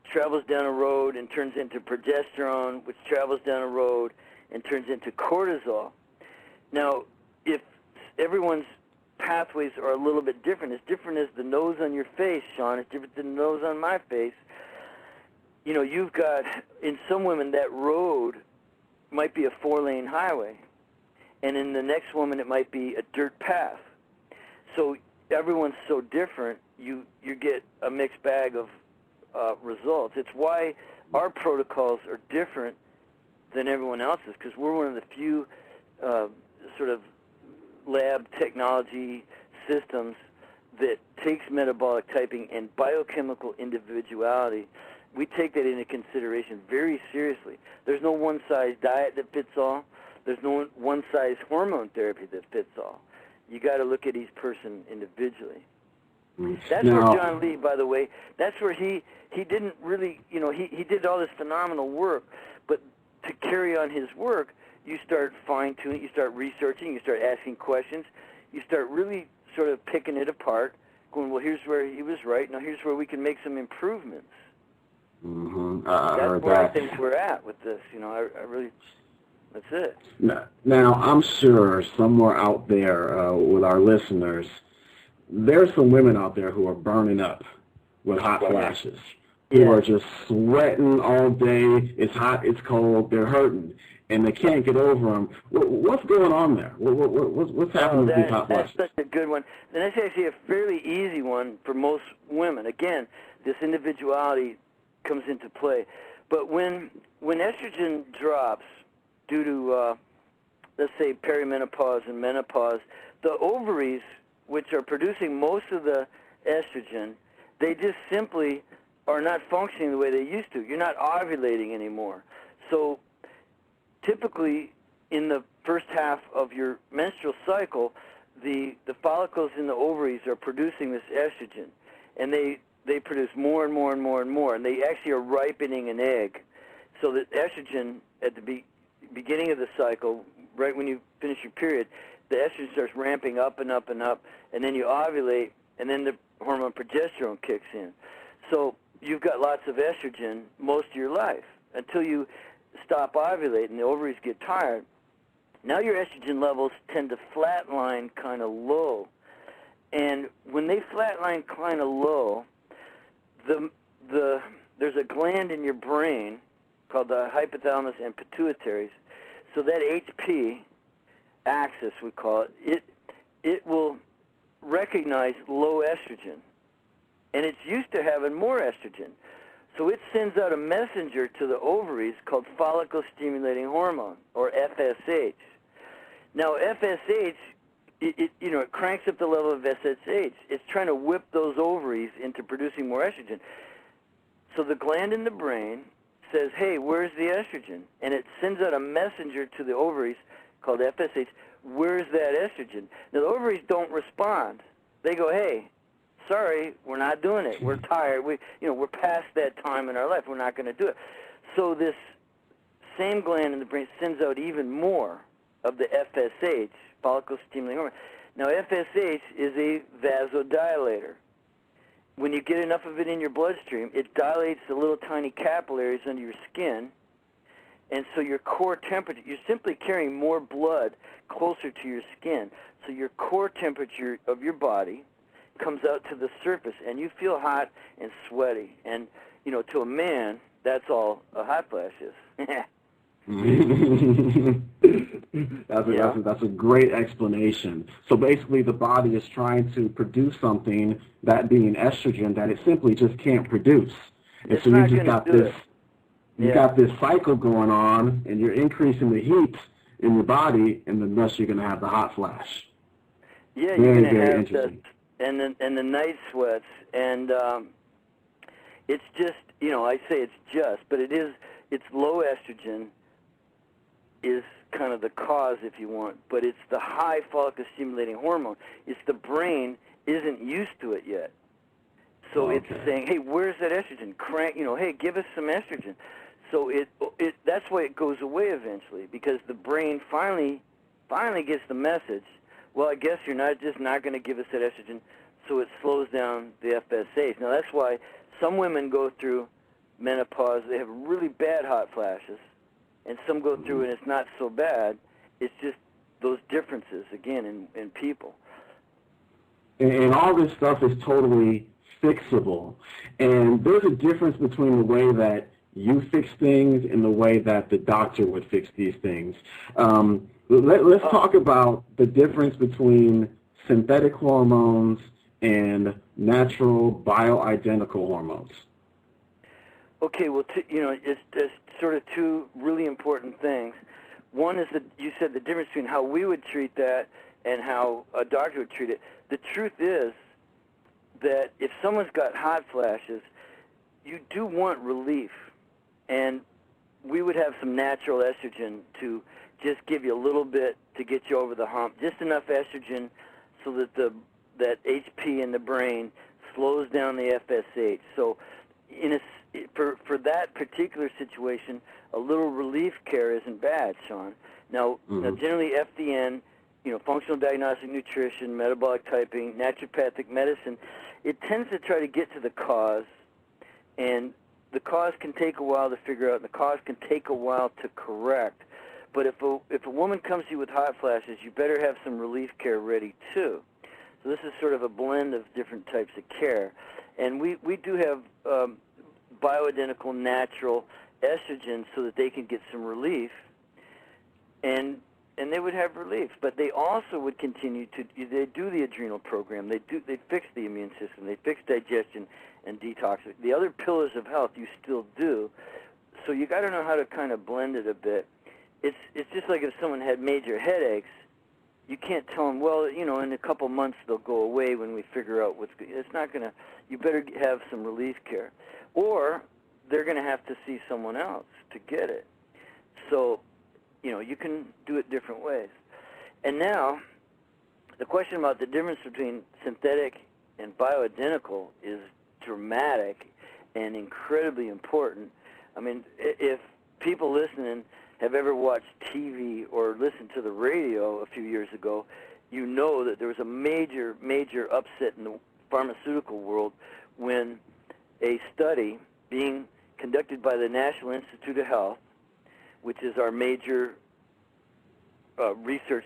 travels down a road and turns into progesterone, which travels down a road and turns into cortisol. Now, if everyone's pathways are a little bit different, as different as the nose on your face, Sean, it's different than the nose on my face. You've got, in some women, that road might be a 4-lane highway, and in the next woman it might be a dirt path. So everyone's so different, you get a mixed bag of results. It's why our protocols are different than everyone else's, because we're one of the few sort of lab technology systems that takes metabolic typing and biochemical individuality. We take that into consideration very seriously. There's no one-size diet that fits all. There's no one-size hormone therapy that fits all. You got to look at each person individually. That's where John Lee, by the way, that's where he didn't really, he did all this phenomenal work, but to carry on his work, you start fine-tuning, you start researching, you start asking questions, you start really sort of picking it apart, going, well, here's where he was right, now here's where we can make some improvements. That's where I think we're at with this, I really, that's it. Now, I'm sure somewhere out there with our listeners, there's some women out there who are burning up with hot flashes, who are just sweating all day. It's hot, it's cold, they're hurting, and they can't get over them. What's going on there? What's happening with these hot flashes? That's such a good one. And that's actually a fairly easy one for most women. Again, this individuality comes into play. But when estrogen drops due to, let's say, perimenopause and menopause, the ovaries, which are producing most of the estrogen, they just simply are not functioning the way they used to. You're not ovulating anymore. So typically in the first half of your menstrual cycle, the follicles in the ovaries are producing this estrogen, and they produce more and more and more and more, and they actually are ripening an egg. So that estrogen at the beginning of the cycle, right when you finish your period, the estrogen starts ramping up and up and up, and then you ovulate, and then the hormone progesterone kicks in. So you've got lots of estrogen most of your life until you stop ovulating, the ovaries get tired. Now your estrogen levels tend to flatline kind of low. And when they flatline kind of low, there's a gland in your brain called the hypothalamus and pituitaries. So that HP axis, we call it will recognize low estrogen, and it's used to having more estrogen. So it sends out a messenger to the ovaries called follicle-stimulating hormone, or FSH. Now, FSH, it cranks up the level of FSH. It's trying to whip those ovaries into producing more estrogen. So the gland in the brain says, hey, where's the estrogen? And it sends out a messenger to the ovaries called FSH, where's that estrogen? Now, the ovaries don't respond. They go, hey, sorry, we're not doing it. We're tired. We're past that time in our life. We're not going to do it. So this same gland in the brain sends out even more of the FSH, follicle-stimulating hormone. Now, FSH is a vasodilator. When you get enough of it in your bloodstream, it dilates the little tiny capillaries under your skin, and so your core temperature, you're simply carrying more blood closer to your skin. So your core temperature of your body comes out to the surface, and you feel hot and sweaty. And, to a man, that's all a hot flash is. That's a great explanation. So basically the body is trying to produce something, that being estrogen, that it simply just can't produce. And so you just got this, got this cycle going on, and you're increasing the heat in your body, and then thus you're going to have the hot flash. Yeah, you're going to have the night sweats, and it's just, I say it's just, but it's low estrogen is kind of the cause, if you want, but it's the high follicle-stimulating hormone. It's the brain isn't used to it yet. So it's saying, hey, where's that estrogen? Crank, hey, give us some estrogen. So that's why it goes away eventually, because the brain finally gets the message, well, I guess you're not going to give us that estrogen, so it slows down the FSH. Now, that's why some women go through menopause, they have really bad hot flashes, and some go through and it's not so bad. It's just those differences, again, in people. And all this stuff is totally fixable. And there's a difference between the way that you fix things and the way that the doctor would fix these things. Let's talk about the difference between synthetic hormones and natural bioidentical hormones. Okay, well, there's sort of two really important things. One is that you said the difference between how we would treat that and how a doctor would treat it. The truth is that if someone's got hot flashes, you do want relief. And we would have some natural estrogen to just give you a little bit to get you over the hump, just enough estrogen so that that HP in the brain slows down the FSH. So for that particular situation, a little relief care isn't bad, Sean. Now generally FDN, Functional Diagnostic Nutrition, metabolic typing, naturopathic medicine, it tends to try to get to the cause, and the cause can take a while to figure out, and the cause can take a while to correct. But if a woman comes to you with hot flashes, you better have some relief care ready too. So this is sort of a blend of different types of care. And we do have bioidentical natural estrogen so that they can get some relief, and they would have relief. But they also would continue they do the adrenal program, they fix the immune system, they fix digestion and detox. The other pillars of health you still do. So you got to know how to kind of blend it a bit. It's just like if someone had major headaches, you can't tell them, well, in a couple months they'll go away when we figure out what's good. It's not going to, you better have some relief care. Or they're going to have to see someone else to get it. So, you can do it different ways. And now, the question about the difference between synthetic and bioidentical is dramatic and incredibly important. I mean, if people listening have ever watched TV or listened to the radio a few years ago, you know that there was a major, major upset in the pharmaceutical world when a study being conducted by the National Institute of Health, which is our major research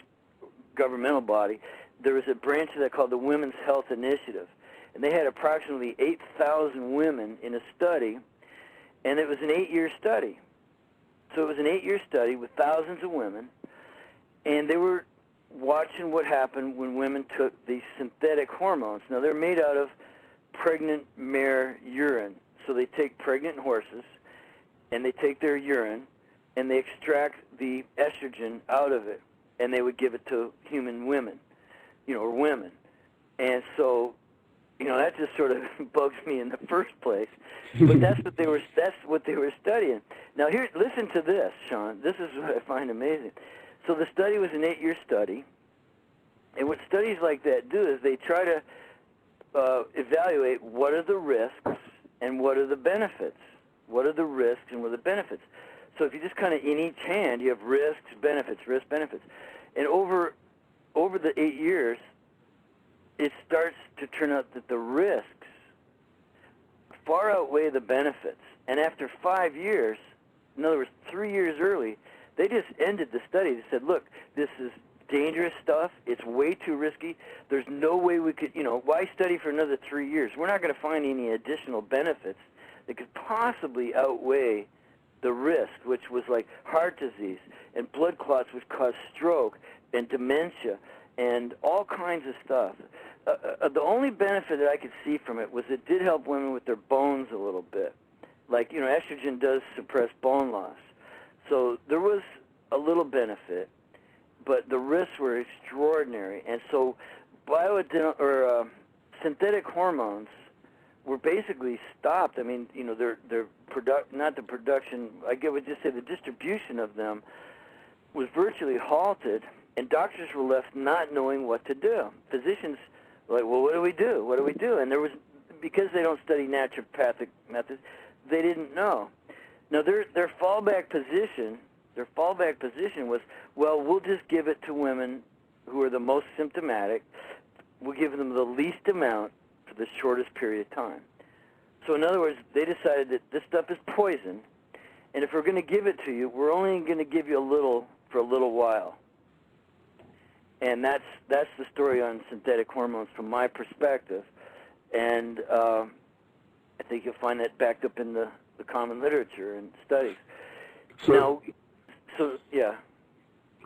governmental body, there was a branch of that called the Women's Health Initiative. And they had approximately 8,000 women in a study, and it was an 8-year study. So it was an 8-year study with thousands of women, and they were watching what happened when women took these synthetic hormones. Now, they're made out of pregnant mare urine. So they take pregnant horses, and they take their urine, and they extract the estrogen out of it, and they would give it to human women, or women. And so, that just sort of bugs me in the first place. But that's what they were studying. Now here, listen to this, Sean. This is what I find amazing. So the study was an 8-year study, and what studies like that do is they try to evaluate what are the risks and what are the benefits. What are the risks and what are the benefits? So if you just kind of in each hand, you have risks, benefits, risks, benefits. And over the 8 years, it starts to turn out that the risks far outweigh the benefits. And after 5 years, in other words, 3 years early, they just ended the study. They said, look, this is dangerous stuff. It's way too risky. There's no way we could, why study for another 3 years? We're not going to find any additional benefits that could possibly outweigh the risk, which was like heart disease and blood clots, which cause stroke and dementia and all kinds of stuff. The only benefit that I could see from it was it did help women with their bones a little bit. Like, estrogen does suppress bone loss. So there was a little benefit, but the risks were extraordinary. And so synthetic hormones were basically stopped. I mean, their not the production, I would just say the distribution of them was virtually halted, and doctors were left not knowing what to do. Physicians were like, well, what do we do? What do we do? And because they don't study naturopathic methods, they didn't know. Now, their fallback position was, well, we'll just give it to women who are the most symptomatic. We'll give them the least amount for the shortest period of time. So in other words, they decided that this stuff is poison, and if we're going to give it to you, we're only going to give you a little for a little while. And that's the story on synthetic hormones from my perspective. And I think you'll find that backed up in the common literature and studies. Yeah.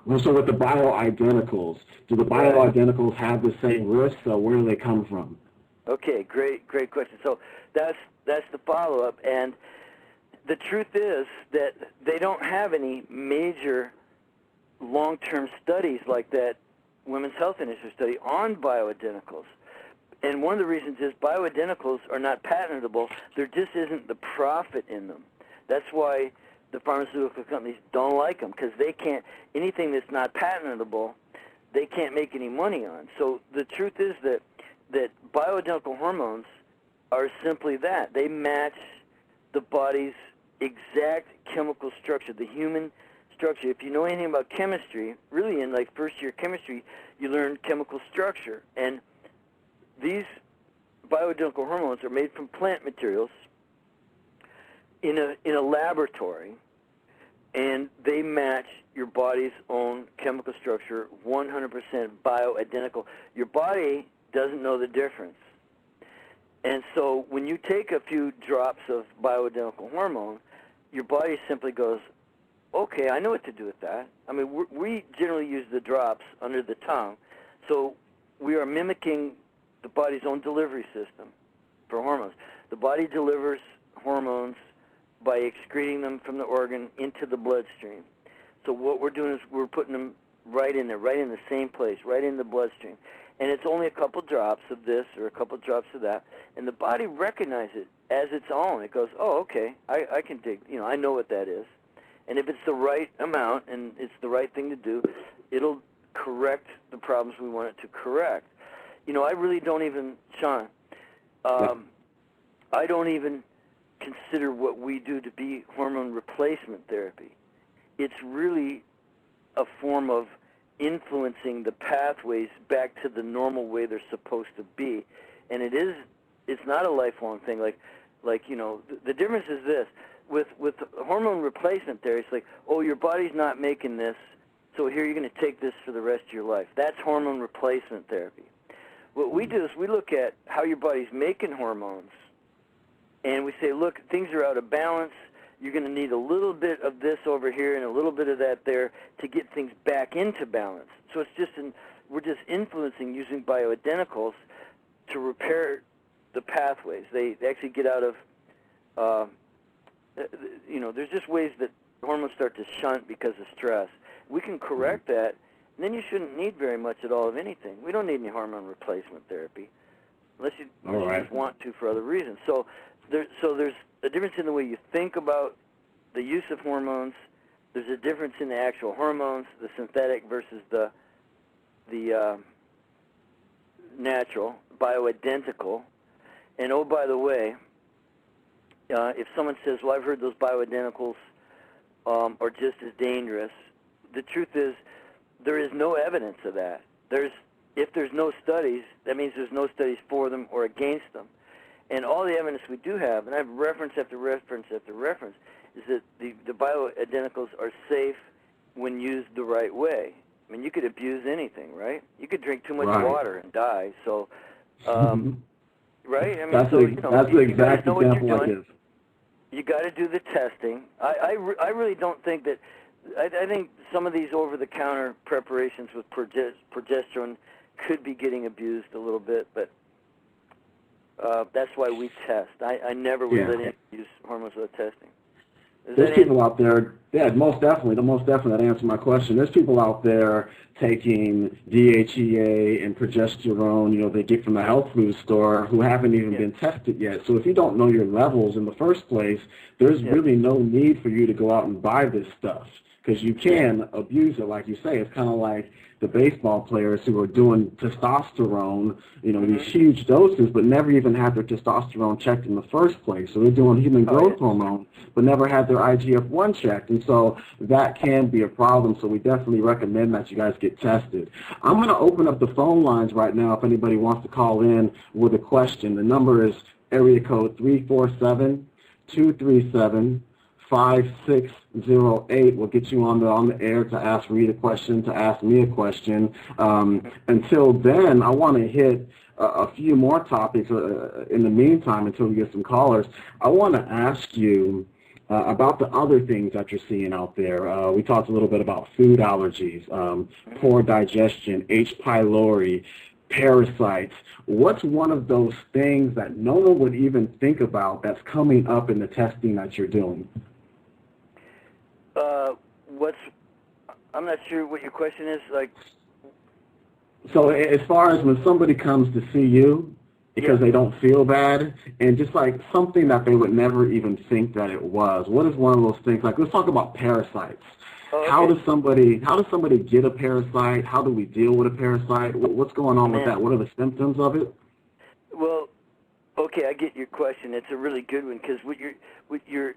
Well, so with the bioidenticals, do the bioidenticals have the same risks, or where do they come from? Okay, great question. So that's the follow-up, and the truth is that they don't have any major long-term studies like that Women's Health Initiative study on bioidenticals. And one of the reasons is bioidenticals are not patentable. There just isn't the profit in them. That's why the pharmaceutical companies don't like them, because they can't, anything that's not patentable, they can't make any money on. So the truth is that bioidentical hormones are simply that. They match the body's exact chemical structure, the human structure. If you know anything about chemistry, really in like first-year chemistry, you learn chemical structure. And these bioidentical hormones are made from plant materials in a laboratory, and they match your body's own chemical structure, 100% bioidentical. Your body doesn't know the difference. And so when you take a few drops of bioidentical hormone, your body simply goes, okay, I know what to do with that. I mean, we generally use the drops under the tongue, so we are mimicking the body's own delivery system for hormones. The body delivers hormones by excreting them from the organ into the bloodstream. So what we're doing is we're putting them right in there, right in the same place, right in the bloodstream. And it's only a couple drops of this or a couple drops of that, and the body recognizes it as its own. It goes, oh, okay, I can dig, I know what that is. And if it's the right amount and it's the right thing to do, it'll correct the problems we want it to correct. I really don't even, Sean, I don't even consider what we do to be hormone replacement therapy. It's really a form of influencing the pathways back to the normal way they're supposed to be. And it's not a lifelong thing. The difference is this. With hormone replacement therapy, it's like, oh, your body's not making this, so here you're going to take this for the rest of your life. That's hormone replacement therapy. What we do is we look at how your body's making hormones, and we say, look, things are out of balance, you're going to need a little bit of this over here and a little bit of that there to get things back into balance. So it's just we're just influencing using bioidenticals to repair the pathways. They actually get out of, there's just ways that hormones start to shunt because of stress. We can correct that, and then you shouldn't need very much at all of anything. We don't need any hormone replacement therapy unless you just want to for other reasons. So there's a difference in the way you think about the use of hormones. There's a difference in the actual hormones, the synthetic versus the natural, bioidentical. And oh, by the way, if someone says, well, I've heard those bioidenticals are just as dangerous, the truth is there is no evidence of that. If there's no studies, that means there's no studies for them or against them. And all the evidence we do have, and I have reference after reference after reference, is that the bioidenticals are safe when used the right way. I mean, you could abuse anything, right? You could drink too much water and die. So, right? I mean, that's the exact example I give. You got to do the testing. I really don't think that. I think some of these over-the-counter preparations with progesterone could be getting abused a little bit, but that's why we test. I never would let anyone use hormones without testing. There's people out there, most definitely, that answers my question. There's people out there taking DHEA and progesterone, they get from the health food store who haven't even been tested yet. So if you don't know your levels in the first place, there's really no need for you to go out and buy this stuff because you can abuse it, like you say. It's kind of like the baseball players who are doing testosterone, these huge doses, but never even had their testosterone checked in the first place. So they're doing human growth hormone, but never had their IGF-1 checked. And so that can be a problem. So we definitely recommend that you guys get tested. I'm going to open up the phone lines right now if anybody wants to call in with a question. The number is area code 347-237-5608. We'll get you on the air to ask Reed a question, to ask me a question. Until then, I want to hit a few more topics in the meantime until we get some callers. I want to ask you about the other things that you're seeing out there. We talked a little bit about food allergies, poor digestion, H. pylori, parasites. What's one of those things that no one would even think about that's coming up in the testing that you're doing? I'm not sure what your question is. So as far as when somebody comes to see you because they don't feel bad, and just like something that they would never even think that it was, what is one of those things? Like, let's talk about parasites. How does somebody get a parasite? How do we deal with a parasite? What's going on with that? What are the symptoms of it? Well, okay, I get your question. It's a really good one because you're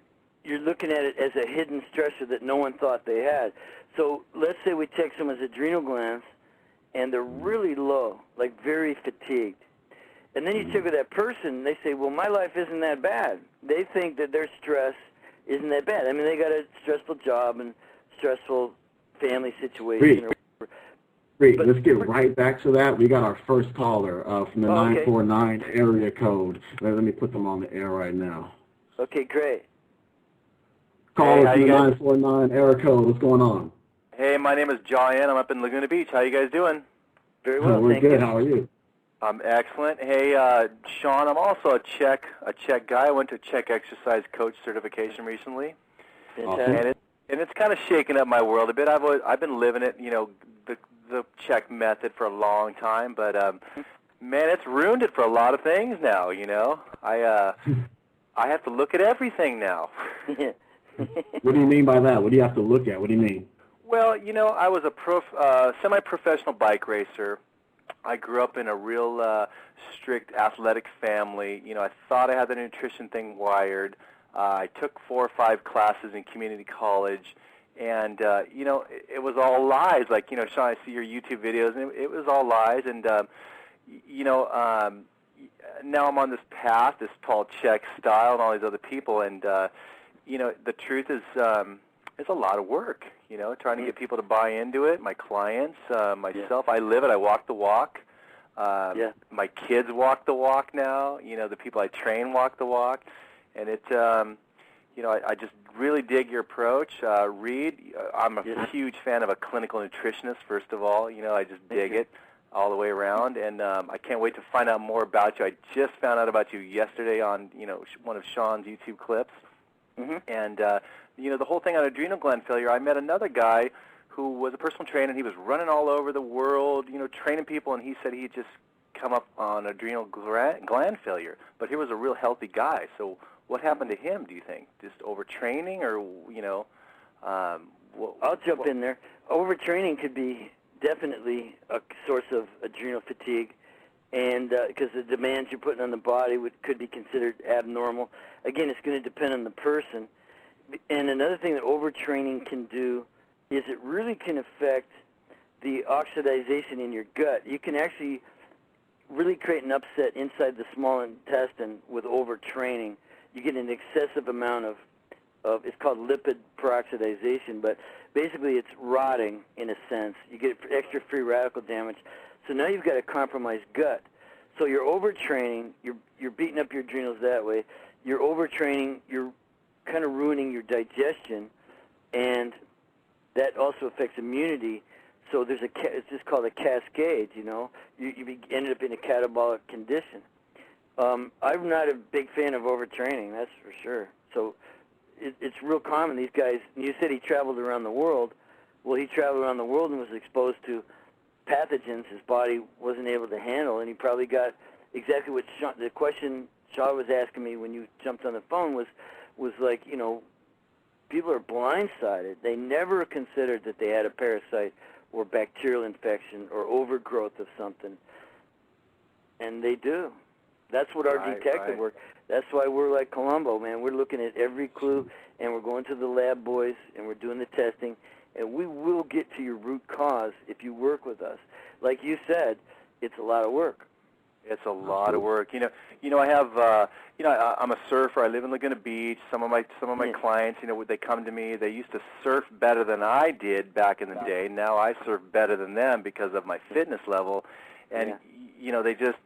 looking at it as a hidden stressor that no one thought they had. So let's say we take someone's adrenal glands and they're really low, like very fatigued. And then you check with that person, they say, well, my life isn't that bad. They think that their stress isn't that bad. I mean, they got a stressful job and stressful family situation. Great. Let's get right back to that. We got our first caller from the 949 area code. Let me put them on the air right now. Okay, great. Caller from the 949 area code. What's going on? Hey, my name is John. I'm up in Laguna Beach. How you guys doing? Very well, we're good. How are you? I'm excellent. Hey, Sean, I'm also a Chek guy. I went to Chek Exercise Coach certification recently. Fantastic. And it's kind of shaken up my world a bit. I've been living it, the Chek method for a long time, but man, it's ruined it for a lot of things now. I have to look at everything now. What do you mean by that? What do you have to look at? What do you mean? Well, I was a semi-professional bike racer. I grew up in a real strict athletic family. I thought I had the nutrition thing wired. I took 4 or 5 classes in community college, and, it was all lies. Like, Sean, I see your YouTube videos, and it was all lies. And, now I'm on this path, this Paul Chek style and all these other people, and, the truth is it's a lot of work, trying to get people to buy into it, my clients, myself. I live it. I walk the walk. My kids walk the walk now. The people I train walk the walk. And it, I just really dig your approach. Reed, I'm a huge fan of a clinical nutritionist, first of all. I just dig it all the way around, and I can't wait to find out more about you. I just found out about you yesterday on, one of Sean's YouTube clips. And, the whole thing on adrenal gland failure, I met another guy who was a personal trainer, and he was running all over the world, training people, and he said he'd just come up on adrenal gland failure. But he was a real healthy guy. So what happened to him, do you think? Just overtraining, or, I'll jump in there. Overtraining could be definitely a source of adrenal fatigue, and because the demands you're putting on the body could be considered abnormal. Again, it's going to depend on the person. And another thing that overtraining can do is it really can affect the oxidization in your gut. You can actually really create an upset inside the small intestine with overtraining. You get an excessive amount of it's called lipid peroxidization, but basically it's rotting in a sense. You get extra free radical damage. So now you've got a compromised gut. So you're overtraining, you're beating up your adrenals that way. You're overtraining, you're kind of ruining your digestion, and that also affects immunity. So it's just called a cascade, You ended up in a catabolic condition. I'm not a big fan of overtraining, that's for sure. So it's real common. These guys, you said he traveled around the world. Well, he traveled around the world and was exposed to pathogens his body wasn't able to handle, and he probably got exactly what the question Shaw was asking me when you jumped on the phone was like, people are blindsided. They never considered that they had a parasite or bacterial infection or overgrowth of something, and they do. That's what our detective work. That's why we're like Columbo, man. We're looking at every clue, and we're going to the lab boys, and we're doing the testing, and we will get to your root cause if you work with us. Like you said, it's a lot of work. It's a lot of work. I have, I'm a surfer. I live in Laguna Beach. Some of my clients, they come to me. They used to surf better than I did back in the day. Now I surf better than them because of my fitness level, and they just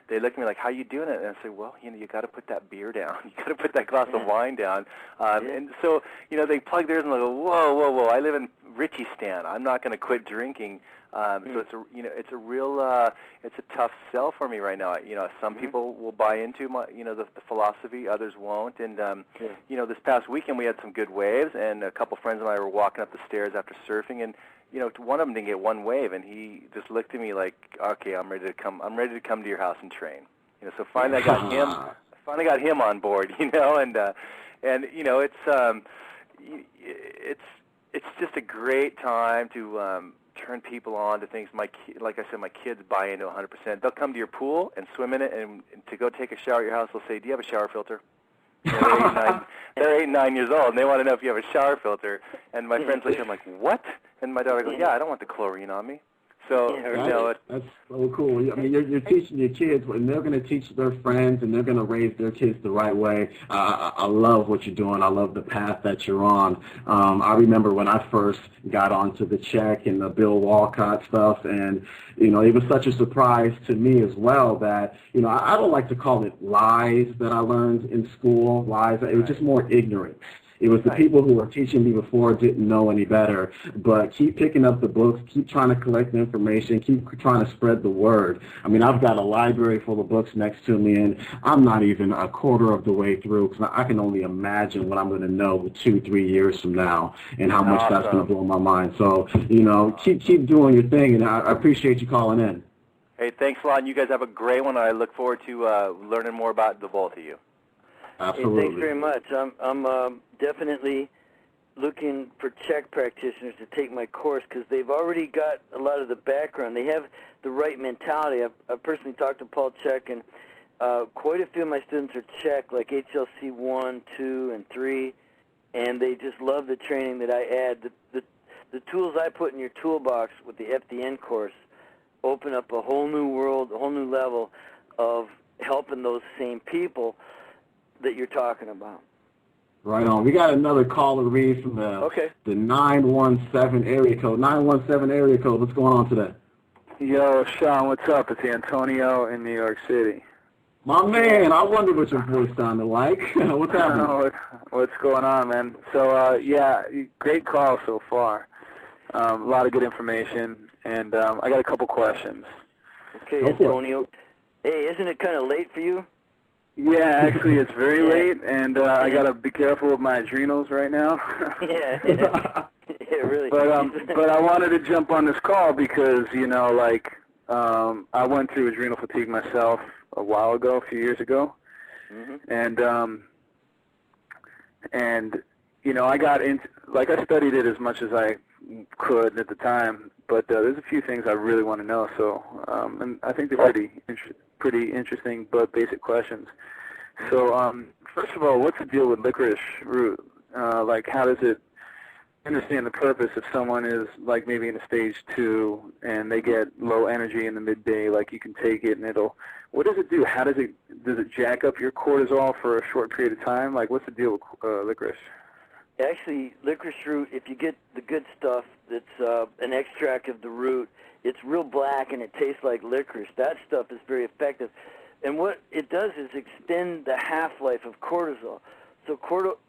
they look at me like, "How you doing it?" And I say, "Well, you got to put that beer down. You got to put that glass of wine down." And so, they plug theirs and they go, "Whoa! I live in Richistan. I'm not going to quit drinking." So it's a real it's a tough sell for me right now. Some people will buy into my the philosophy, others won't. And this past weekend we had some good waves, and a couple friends and I were walking up the stairs after surfing, and one of them didn't get one wave, and he just looked at me like, "Okay, I'm ready to come to your house and train." So finally I got him. Finally got him on board. And it's just a great time to turn people on to things. Like I said, my kids buy into 100%. They'll come to your pool and swim in it, and to go take a shower at your house, they'll say, "Do you have a shower filter?" They're 8 and 9 years old, and they want to know if you have a shower filter. And my friends look at them like, "What?" And my daughter goes, "Yeah, I don't want the chlorine on me." So, that's so cool. I mean, you're teaching your kids, and they're going to teach their friends, and they're going to raise their kids the right way. I love what you're doing. I love the path that you're on. I remember when I first got onto the Chek and the Bill Wolcott stuff, and, it was such a surprise to me as well that, I don't like to call it lies that I learned in school, lies. It was just more ignorance. It was the people who were teaching me before didn't know any better, but keep picking up the books, keep trying to collect the information, keep trying to spread the word. I mean, I've got a library full of books next to me, and I'm not even a quarter of the way through, because I can only imagine what I'm going to know 2-3 years from now and how much that's going to blow my mind. So, keep doing your thing, and I appreciate you calling in. Hey, thanks a lot. You guys have a great one. I look forward to learning more about the both of you. Absolutely. Hey, thanks very much. I'm definitely looking for Chek practitioners to take my course because they've already got a lot of the background. They have the right mentality. I've personally talked to Paul Chek, and quite a few of my students are Chek, like HLC 1, 2, and 3, and they just love the training that I add. The tools I put in your toolbox with the FDN course open up a whole new world, a whole new level of helping those same people that you're talking about. Right on. We got another caller, Reed, from the 917 area code. 917 area code. What's going on today? Yo, Sean, what's up? It's Antonio in New York City. My man, I wonder what your voice sounded like. What's happening? What's going on, man? So, yeah, great call so far. A lot of good information, and I got a couple questions. Okay, Antonio. Hey, isn't it kind of late for you? Yeah, actually, it's very late, and I got to be careful with my adrenals right now. Yeah, really. But I wanted to jump on this call because, you know, like, I went through adrenal fatigue myself a while ago, a few years ago, and you know, I got into, like, I studied it as much as I could at the time, but there's a few things I really want to know. So, and I think they're pretty interesting but basic questions. So, first of all, what's the deal with licorice root? Like, how does it understand the purpose if someone is, like, maybe in a stage 2 and they get low energy in the midday? Like, you can take it and it'll, what does it do? How does it jack up your cortisol for a short period of time? Like, what's the deal with licorice? Actually, licorice root, if you get the good stuff that's an extract of the root, it's real black and it tastes like licorice. That stuff is very effective. And what it does is extend the half-life of cortisol. So cortisol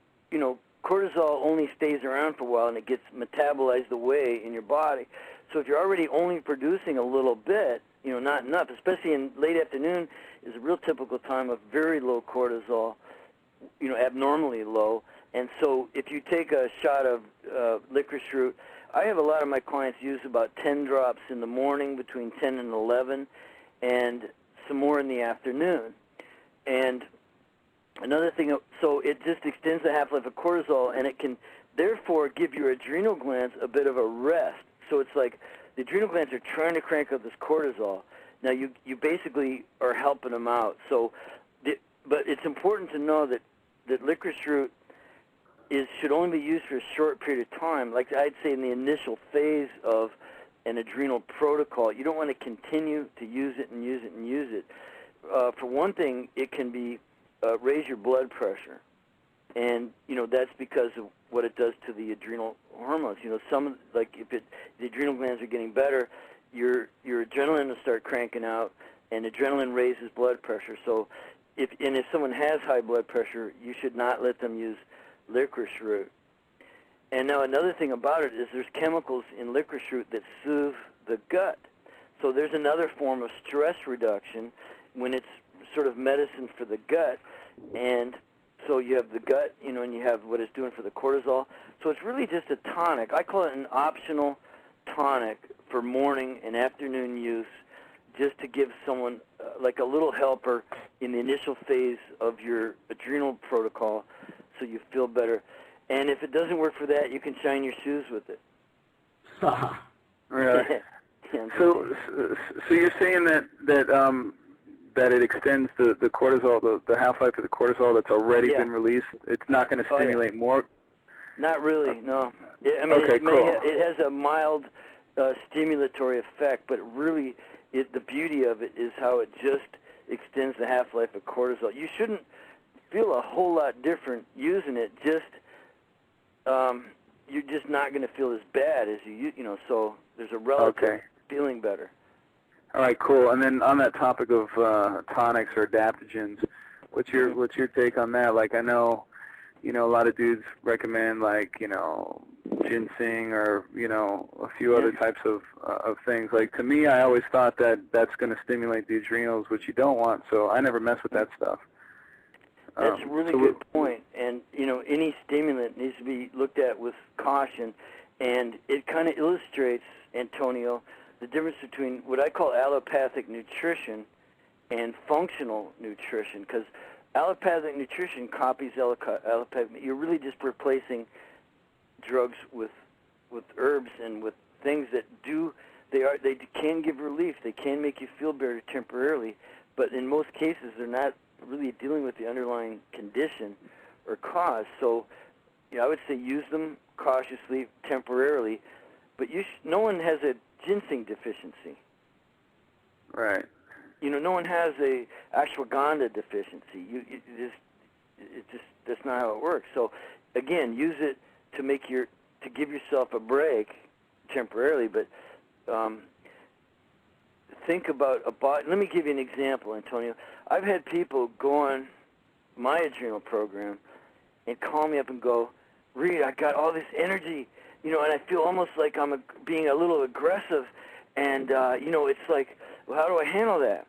only stays around for a while and it gets metabolized away in your body. So if you're already only producing a little bit, you know, not enough, especially in late afternoon is a real typical time of very low cortisol, you know, abnormally low. And so if you take a shot of licorice root, I have a lot of my clients use about 10 drops in the morning between 10 and 11 and some more in the afternoon. And another thing, so it just extends the half-life of cortisol, and it can therefore give your adrenal glands a bit of a rest. So it's like the adrenal glands are trying to crank up this cortisol. Now you basically are helping them out. So, but it's important to know that licorice root should only be used for a short period of time. Like I'd say in the initial phase of an adrenal protocol, you don't want to continue to use it and use it and use it. For one thing, it can be raise your blood pressure, and you know that's because of what it does to the adrenal hormones. You know, the adrenal glands are getting better, your adrenaline will start cranking out, and adrenaline raises blood pressure. So, if someone has high blood pressure, you should not let them use licorice root. And now another thing about it is there's chemicals in licorice root that soothe the gut. So there's another form of stress reduction when it's sort of medicine for the gut. And so you have the gut, you know, and you have what it's doing for the cortisol. So it's really just a tonic. I call it an optional tonic for morning and afternoon use, just to give someone like a little helper in the initial phase of your adrenal protocol so you feel better. And if it doesn't work for that, you can shine your shoes with it. Really? So you're saying that it extends the cortisol, the half-life of the cortisol that's already been released. It's not going to stimulate more? Not really, no. I mean, okay, cool. It has a mild stimulatory effect, but really the beauty of it is how it just extends the half-life of cortisol. You shouldn't feel a whole lot different using it. Just you're just not going to feel as bad as you know. So there's a relative feeling better. All right, cool. And then on that topic of tonics or adaptogens, what's your take on that? Like, I know, you know, a lot of dudes recommend, like, you know, ginseng or, you know, a few other types of things. Like, to me, I always thought that that's going to stimulate the adrenals, which you don't want. So I never mess with that stuff. That's a really good point. And, you know, any stimulant needs to be looked at with caution. And it kind of illustrates, Antonio, the difference between what I call allopathic nutrition and functional nutrition. Because allopathic nutrition copies allopathic. You're really just replacing drugs with herbs and with things that they can give relief. They can make you feel better temporarily. But in most cases, they're not really dealing with the underlying condition or cause. So, you know, I would say use them cautiously, temporarily, but no one has a ginseng deficiency. Right. You know, no one has a ashwagandha deficiency. That's not how it works. So, again, use it to give yourself a break temporarily, but think about a body. Let me give you an example, Antonio. I've had people go on my adrenal program and call me up and go, Reed, I got all this energy, and I feel almost like I'm being a little aggressive, and, it's like, well, how do I handle that?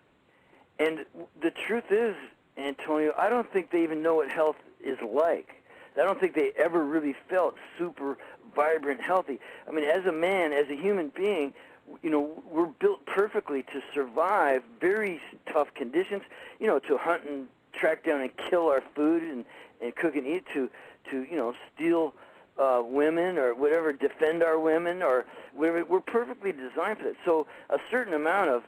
And the truth is, Antonio, I don't think they even know what health is like. I don't think they ever really felt super vibrant, healthy. I mean, as a man, as a human being, we're built perfectly to survive very tough conditions, to hunt and track down and kill our food and cook and eat, to steal women or whatever, defend our women or whatever. We're perfectly designed for that. So a certain amount of,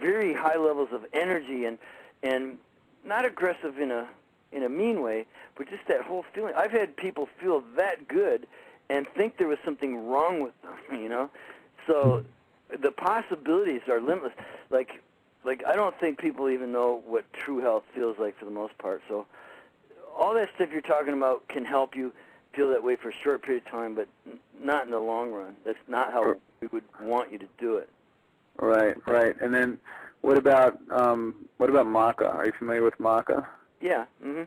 very high levels of energy and not aggressive in a mean way, but just that whole feeling. I've had people feel that good and think there was something wrong with them, So the possibilities are limitless. Like I don't think people even know what true health feels like for the most part. So all that stuff you're talking about can help you feel that way for a short period of time, but not in the long run. That's not how we would want you to do it. Right. And then what about maca? Are you familiar with maca? Yeah. Mm-hmm.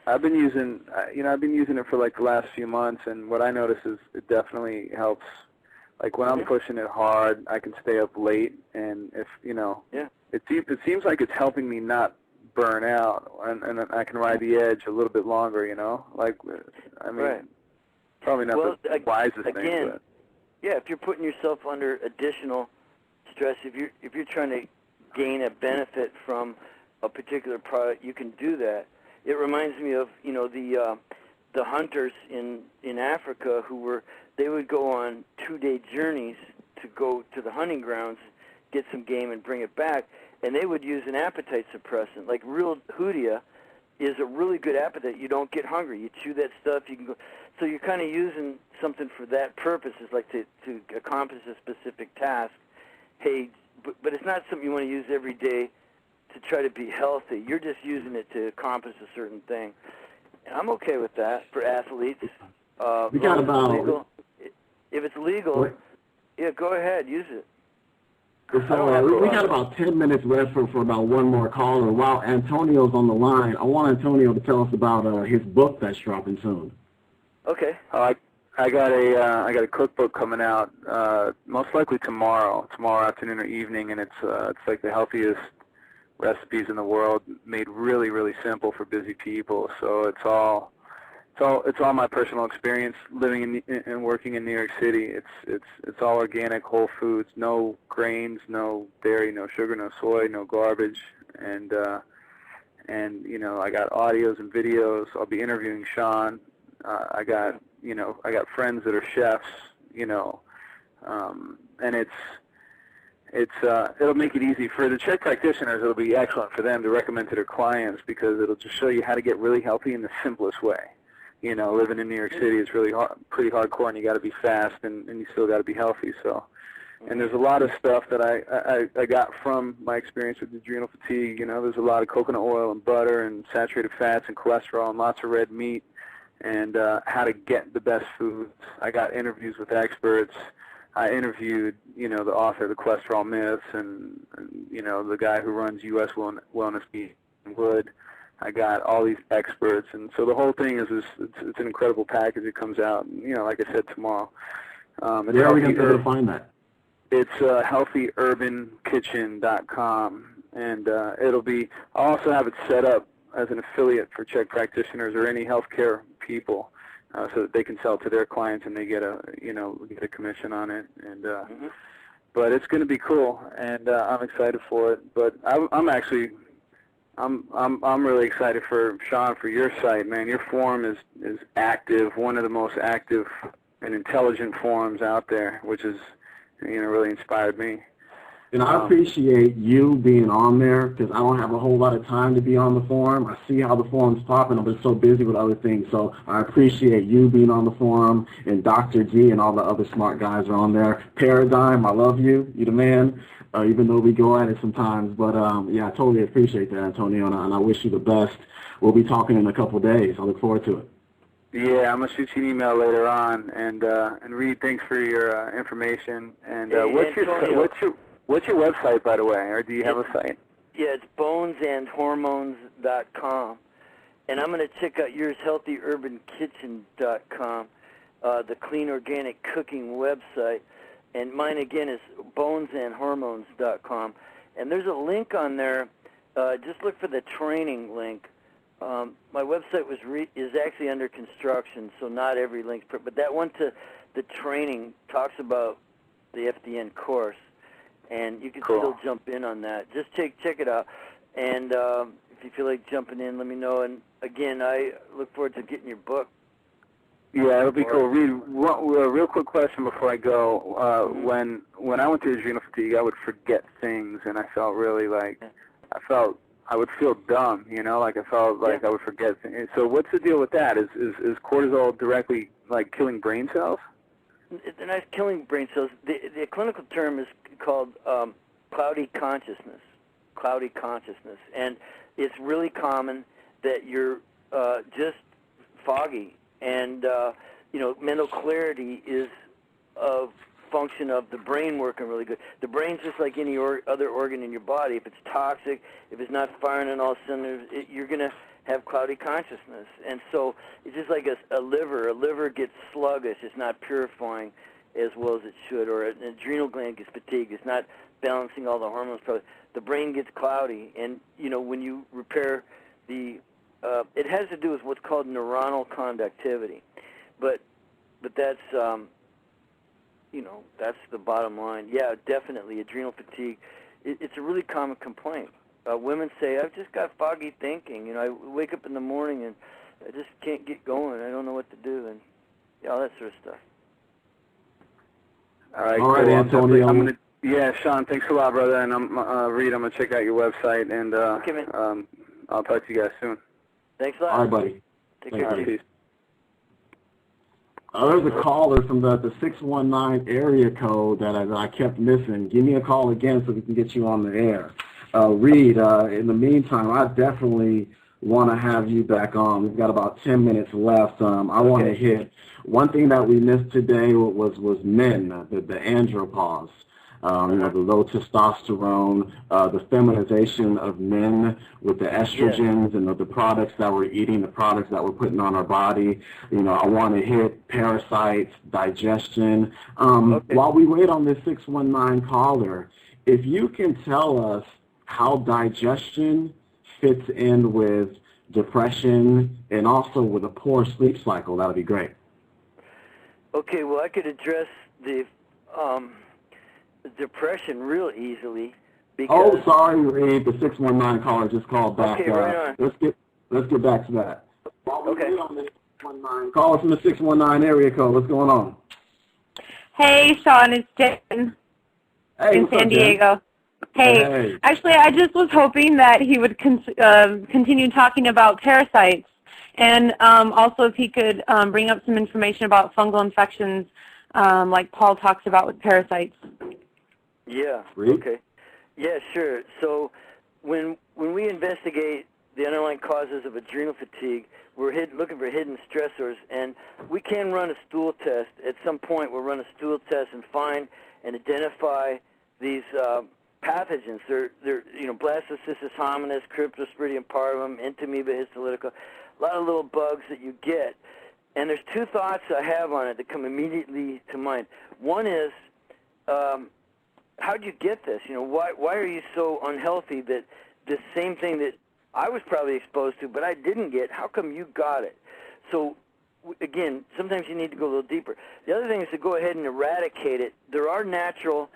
I've been using it for like the last few months, and what I notice is it definitely helps. Like when I'm pushing it hard, I can stay up late, and if it seems like it's helping me not burn out, and I can ride the edge a little bit longer. Like I mean, probably not the wisest thing. But. Yeah, if you're putting yourself under additional stress, if you're trying to gain a benefit from a particular product, you can do that. It reminds me of the hunters in Africa they would go on 2-day journeys to go to the hunting grounds, get some game and bring it back, and they would use an appetite suppressant. Like real hoodia is a really good appetite. You don't get hungry. You chew that stuff, you can go. So you're kind of using something for that purpose, is like to accomplish a specific task. Hey, but it's not something you want to use every day to try to be healthy. You're just using it to accomplish a certain thing. And I'm okay with that for athletes. We got about... If it's legal, yeah, go ahead, use it. So we got about 10 minutes left for about one more caller. While Antonio's on the line, I want Antonio to tell us about his book that's dropping soon. Okay. I got a cookbook coming out most likely tomorrow afternoon or evening, and it's like the healthiest recipes in the world, made really, really simple for busy people. So it's all my personal experience living and working in New York City. It's all organic, whole foods, no grains, no dairy, no sugar, no soy, no garbage, and I got audios and videos. I'll be interviewing Sean. I got friends that are chefs, and it'll make it easy for the Chek practitioners. It'll be excellent for them to recommend to their clients, because it'll just show you how to get really healthy in the simplest way. Living in New York City is really pretty hardcore, and you got to be fast, and you still got to be healthy. So, and there's a lot of stuff that I got from my experience with adrenal fatigue. There's a lot of coconut oil and butter and saturated fats and cholesterol and lots of red meat, and how to get the best foods. I got interviews with experts. I interviewed, the author of The Cholesterol Myths and the guy who runs U.S. Wellness Meet in Wood. I got all these experts, and so the whole thing is it's an incredible package. It comes out, like I said, tomorrow. Where are we going to be able to find that? It's healthyurbankitchen.com, and I'll also have it set up as an affiliate for Chek practitioners or any healthcare people, so that they can sell to their clients and they get a commission on it. And but it's going to be cool, and I'm excited for it. But I'm really excited for Sean, for your site, man. Your forum is active, one of the most active and intelligent forums out there, which is really inspired me. And I appreciate you being on there, because I don't have a whole lot of time to be on the forum. I see how the forum's popping. I've been so busy with other things. So I appreciate you being on the forum, and Dr. G and all the other smart guys are on there. Paradigm, I love you. You're the man, even though we go at it sometimes. But, yeah, I totally appreciate that, Antonio, and I wish you the best. We'll be talking in a couple of days. I look forward to it. Yeah, I'm gonna shoot you an email later on, and Reed, thanks for your information. And What's your website, by the way, or do you have a site? Yeah, it's bonesandhormones.com. And I'm going to check out yours, healthyurbankitchen.com, the clean organic cooking website. And mine, again, is bonesandhormones.com. And there's a link on there. Just look for the training link. My website is actually under construction, so not every link's but that one to the training talks about the FDN course, and you can still jump in on that. Just check it out, and if you feel like jumping in, let me know. And again, I look forward to getting your book. Yeah, it'll be cool. Reed, a real quick question before I go. When I went through adrenal fatigue, I would forget things, and I felt really like I would feel dumb, like I felt like I would forget things. So what's the deal with that? Is cortisol directly like killing brain cells? They're not killing brain cells. The clinical term is called cloudy consciousness. Cloudy consciousness, and it's really common that you're just foggy, and mental clarity is a function of the brain working really good. The brain's just like any other organ in your body. If it's toxic, if it's not firing on all cylinders, you're going to have cloudy consciousness. And so it's just like a liver. A liver gets sluggish. It's not purifying as well as it should. Or an adrenal gland gets fatigued. It's not balancing all the hormones. The brain gets cloudy. And, when you repair it has to do with what's called neuronal conductivity. But that's... that's the bottom line. Yeah, definitely, adrenal fatigue. It's a really common complaint. Women say, I've just got foggy thinking. I wake up in the morning and I just can't get going. I don't know what to do, and all that sort of stuff. All right, cool. Antonio. Sean, thanks a lot, brother. And Reed, I'm going to check out your website, and okay, man. I'll talk to you guys soon. Thanks a lot. All right, buddy. Take care. Peace. There's a caller from the 619 area code that I kept missing. Give me a call again so we can get you on the air. Reed, in the meantime, I definitely want to have you back on. We've got about 10 minutes left. I want to hit one thing that we missed today was men, the andropause. The low testosterone, the feminization of men with the estrogens and the products that we're eating, the products that we're putting on our body. I want to hit parasites, digestion. While we wait on this 619 caller, if you can tell us how digestion fits in with depression and also with a poor sleep cycle, that would be great. Okay, well, I could address the depression real easally. Because sorry, Reed. The 619 caller just called back. Okay, right on. Let's get back to that. Okay. Call us from the 619 area code. What's going on? Hey, Sean, it's Jen in San Diego. Hey, actually, I just was hoping that he would continue talking about parasites, and also if he could bring up some information about fungal infections, like Paul talks about with parasites. Yeah. Reed? Okay. Yeah, sure. So when we investigate the underlying causes of adrenal fatigue, we're looking for hidden stressors, and we can run a stool test. At some point, we'll run a stool test and find and identify these pathogens. They're Blastocystis hominis, Cryptosporidium parvum, Entamoeba histolytica, a lot of little bugs that you get. And there's two thoughts I have on it that come immediately to mind. One is, how'd you get this? Why are you so unhealthy that the same thing that I was probably exposed to, but I didn't get, how come you got it? So, again, sometimes you need to go a little deeper. The other thing is to go ahead and eradicate it. There are natural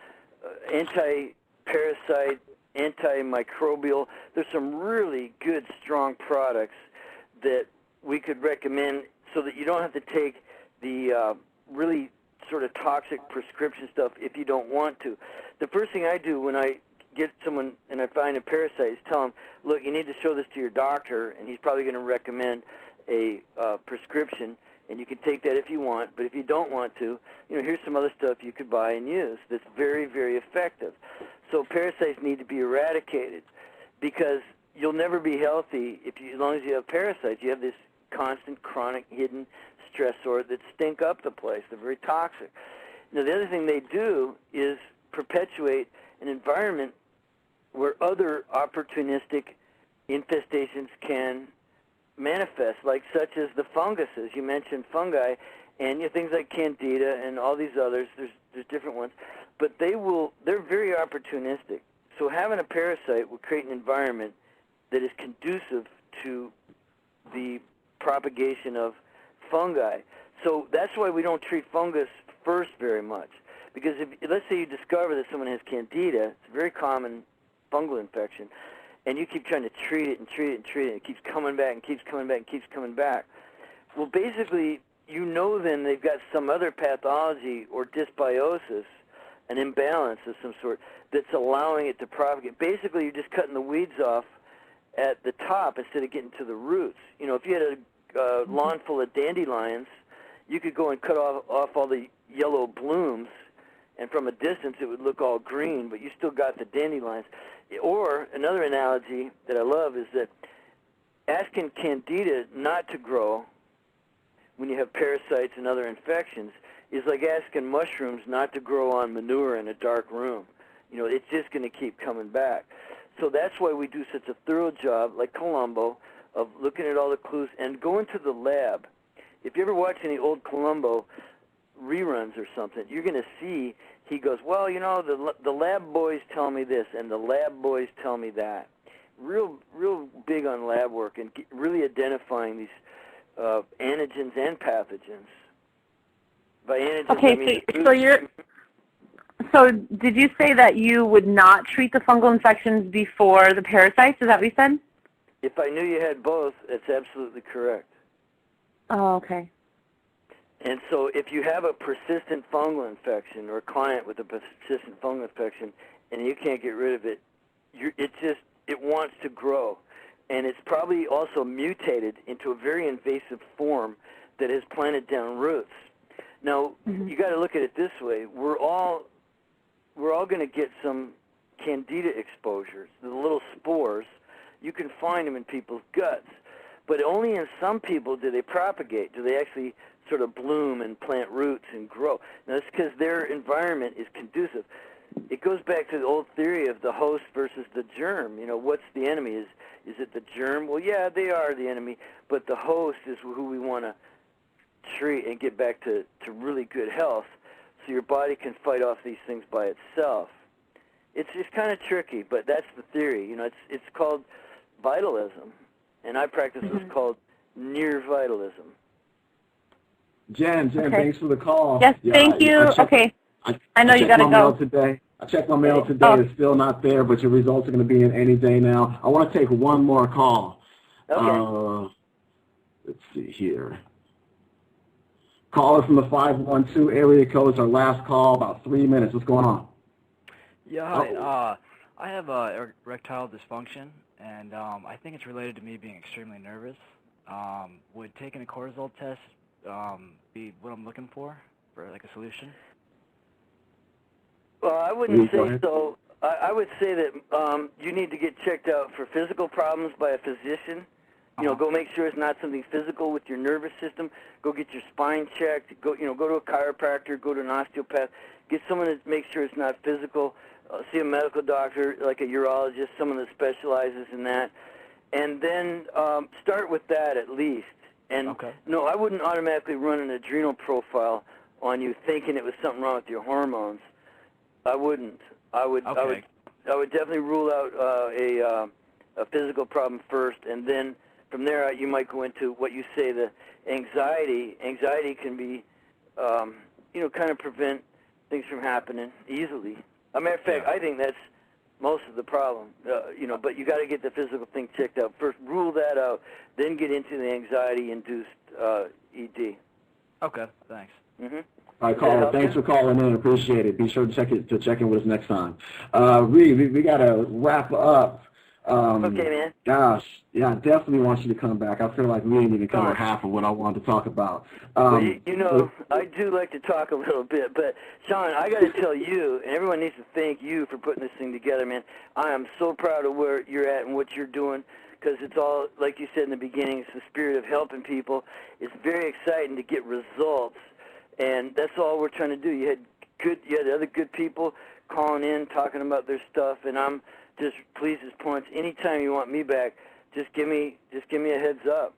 anti-parasite, antimicrobial. There's some really good, strong products that we could recommend so that you don't have to take the really sort of toxic prescription stuff if you don't want to. The first thing I do when I get someone and I find a parasite is tell them, look, you need to show this to your doctor, and he's probably going to recommend a prescription, and you can take that if you want, but if you don't want to, here's some other stuff you could buy and use that's very, very effective. So parasites need to be eradicated because you'll never be healthy as long as you have parasites. You have this constant, chronic, hidden stressor that stink up the place. They're very toxic. Now, the other thing they do is perpetuate an environment where other opportunistic infestations can manifest, like such as the funguses. You mentioned fungi, and things like candida and all these others. There's different ones, but they're very opportunistic. So having a parasite will create an environment that is conducive to the propagation of fungi. So that's why we don't treat fungus first very much. Because let's say you discover that someone has candida, it's a very common fungal infection, and you keep trying to treat it and treat it and treat it, and it keeps coming back and keeps coming back and keeps coming back. Well, basically, then they've got some other pathology or dysbiosis, an imbalance of some sort, that's allowing it to propagate. Basically, you're just cutting the weeds off at the top instead of getting to the roots. If you had a lawn full of dandelions, you could go and cut off all the yellow blooms, and from a distance it would look all green, but you still got the dandelions. Or another analogy that I love is that asking candida not to grow when you have parasites and other infections is like asking mushrooms not to grow on manure in a dark room. It's just going to keep coming back. So that's why we do such a thorough job, like Columbo, of looking at all the clues and going to the lab. If you ever watch any old Columbo reruns or something, you're going to see he goes, well, the lab boys tell me this and the lab boys tell me that. Real big on lab work and really identifying these antigens and pathogens. By antigens, okay, so did you say that you would not treat the fungal infections before the parasites? Is that what you said? If I knew you had both, that's absolutely correct. Oh, okay. And so if you have a persistent fungal infection or a client with a persistent fungal infection and you can't get rid of it, it wants to grow. And it's probably also mutated into a very invasive form that has planted down roots. Now, you got to look at it this way. We're all going to get some candida exposures, the little spores. You can find them in people's guts. But only in some people do they propagate. Do they actually sort of bloom and plant roots and grow? Now, it's because their environment is conducive. It goes back to the old theory of the host versus the germ. What's the enemy? Is it the germ? Well, yeah, they are the enemy, but the host is who we want to treat and get back to really good health so your body can fight off these things by itself. It's kind of tricky, but that's the theory. It's called vitalism, and I practice what's called near vitalism. Jen, okay. Thanks for the call. Yes, thank you. I know you got to go. Today. I checked my mail today. It's still not there, but your results are going to be in any day now. I want to take one more call. Okay. Let's see here. Caller from the 512 area code is our last call, about 3 minutes. What's going on? Yeah, hi. I have erectile dysfunction, and I think it's related to me being extremely nervous. Would taking a cortisol test be what I'm looking for like a solution? Well, I wouldn't say so. I would say that you need to get checked out for physical problems by a physician. Go make sure it's not something physical with your nervous system. Go get your spine checked. Go to a chiropractor. Go to an osteopath. Get someone to make sure it's not physical. See a medical doctor, like a urologist, someone that specializes in that. And then start with that at least. And no, I wouldn't automatically run an adrenal profile on you thinking it was something wrong with your hormones. I wouldn't. I would definitely rule out a physical problem first, and then from there you might go into what you say, the anxiety. Anxiety can be, kind of prevent things from happening easily. As a matter of fact, I think that's most of the problem. But you got to get the physical thing checked out first. Rule that out, then get into the anxiety-induced ED. Okay, thanks. All right, caller, thanks for calling in. Appreciate it. Be sure to check in with us next time. We got to wrap up. Okay, man. Gosh, yeah, I definitely want you to come back. I feel like we didn't even cover half of what I wanted to talk about. I do like to talk a little bit, but Sean, I got to tell you, and everyone needs to thank you for putting this thing together, man. I am so proud of where you're at and what you're doing, because it's all, like you said in the beginning, it's the spirit of helping people. It's very exciting to get results, and that's all we're trying to do. You had other good people calling in, talking about their stuff, and I'm just pleased as punch. Anytime you want me back, just give me a heads up.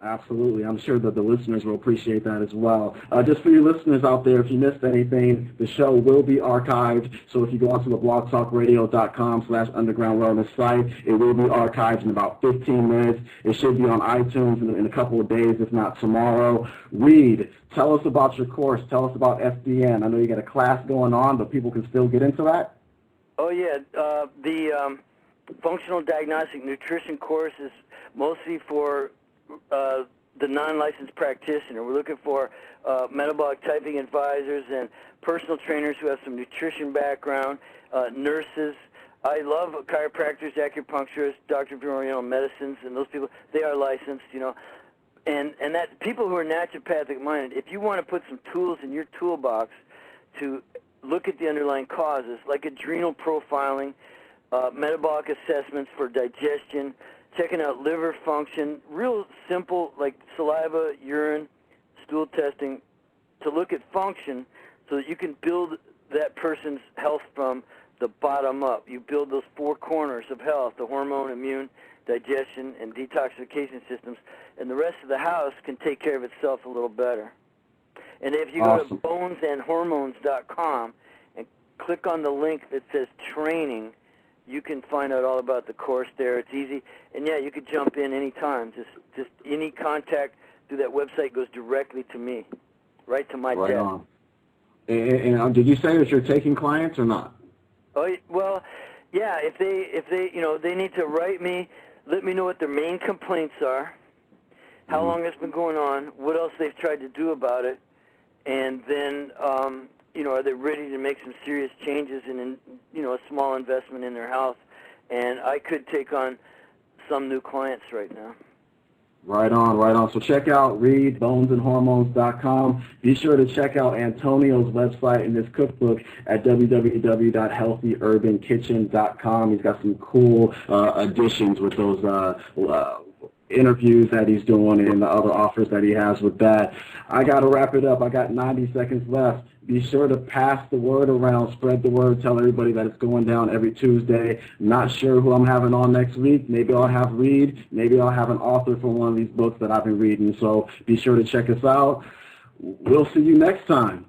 Absolutely. I'm sure that the listeners will appreciate that as well. Just for you listeners out there, if you missed anything, the show will be archived. So if you go onto the blogtalkradio.com/underground wellness site, it will be archived in about 15 minutes. It should be on iTunes in a couple of days, if not tomorrow. Reed, tell us about your course. Tell us about FDN. I know you got a class going on, but people can still get into that. Oh, yeah. The Functional Diagnostic Nutrition course is mostly for the non-licensed practitioner. We're looking for metabolic typing advisors and personal trainers who have some nutrition background, nurses. I love chiropractors, acupuncturists, doctors of oriental medicines, and those people, they are licensed, you know. And that people who are naturopathic minded, if you want to put some tools in your toolbox to look at the underlying causes, like adrenal profiling, metabolic assessments for digestion, checking out liver function, real simple, like saliva, urine, stool testing, to look at function so that you can build that person's health from the bottom up. You build those four corners of health, the hormone, immune, digestion, and detoxification systems, and the rest of the house can take care of itself a little better. And if you go to bonesandhormones.com and click on the link that says training, you can find out all about the course there. It's easy. And, yeah, you could jump in any time. Just any contact through that website goes directly to me, right to my desk. Right on. And did you say that you're taking clients or not? Oh, well, yeah, if they you know, they need to write me, let me know what their main complaints are, how long it's been going on, what else they've tried to do about it, and then, you know, are they ready to make some serious changes and, you know, a small investment in their health? And I could take on some new clients right now. Right on, right on. So check out Reed, bonesandhormones.com. Be sure to check out Antonio's website and his cookbook at www.healthyurbankitchen.com. He's got some cool additions with those interviews that he's doing and the other offers that he has with that. I got to wrap it up. I got 90 seconds left. Be sure to pass the word around, spread the word, tell everybody that it's going down every Tuesday. Not sure who I'm having on next week. Maybe I'll have Reed. Maybe I'll have an author for one of these books that I've been reading. So be sure to check us out. We'll see you next time.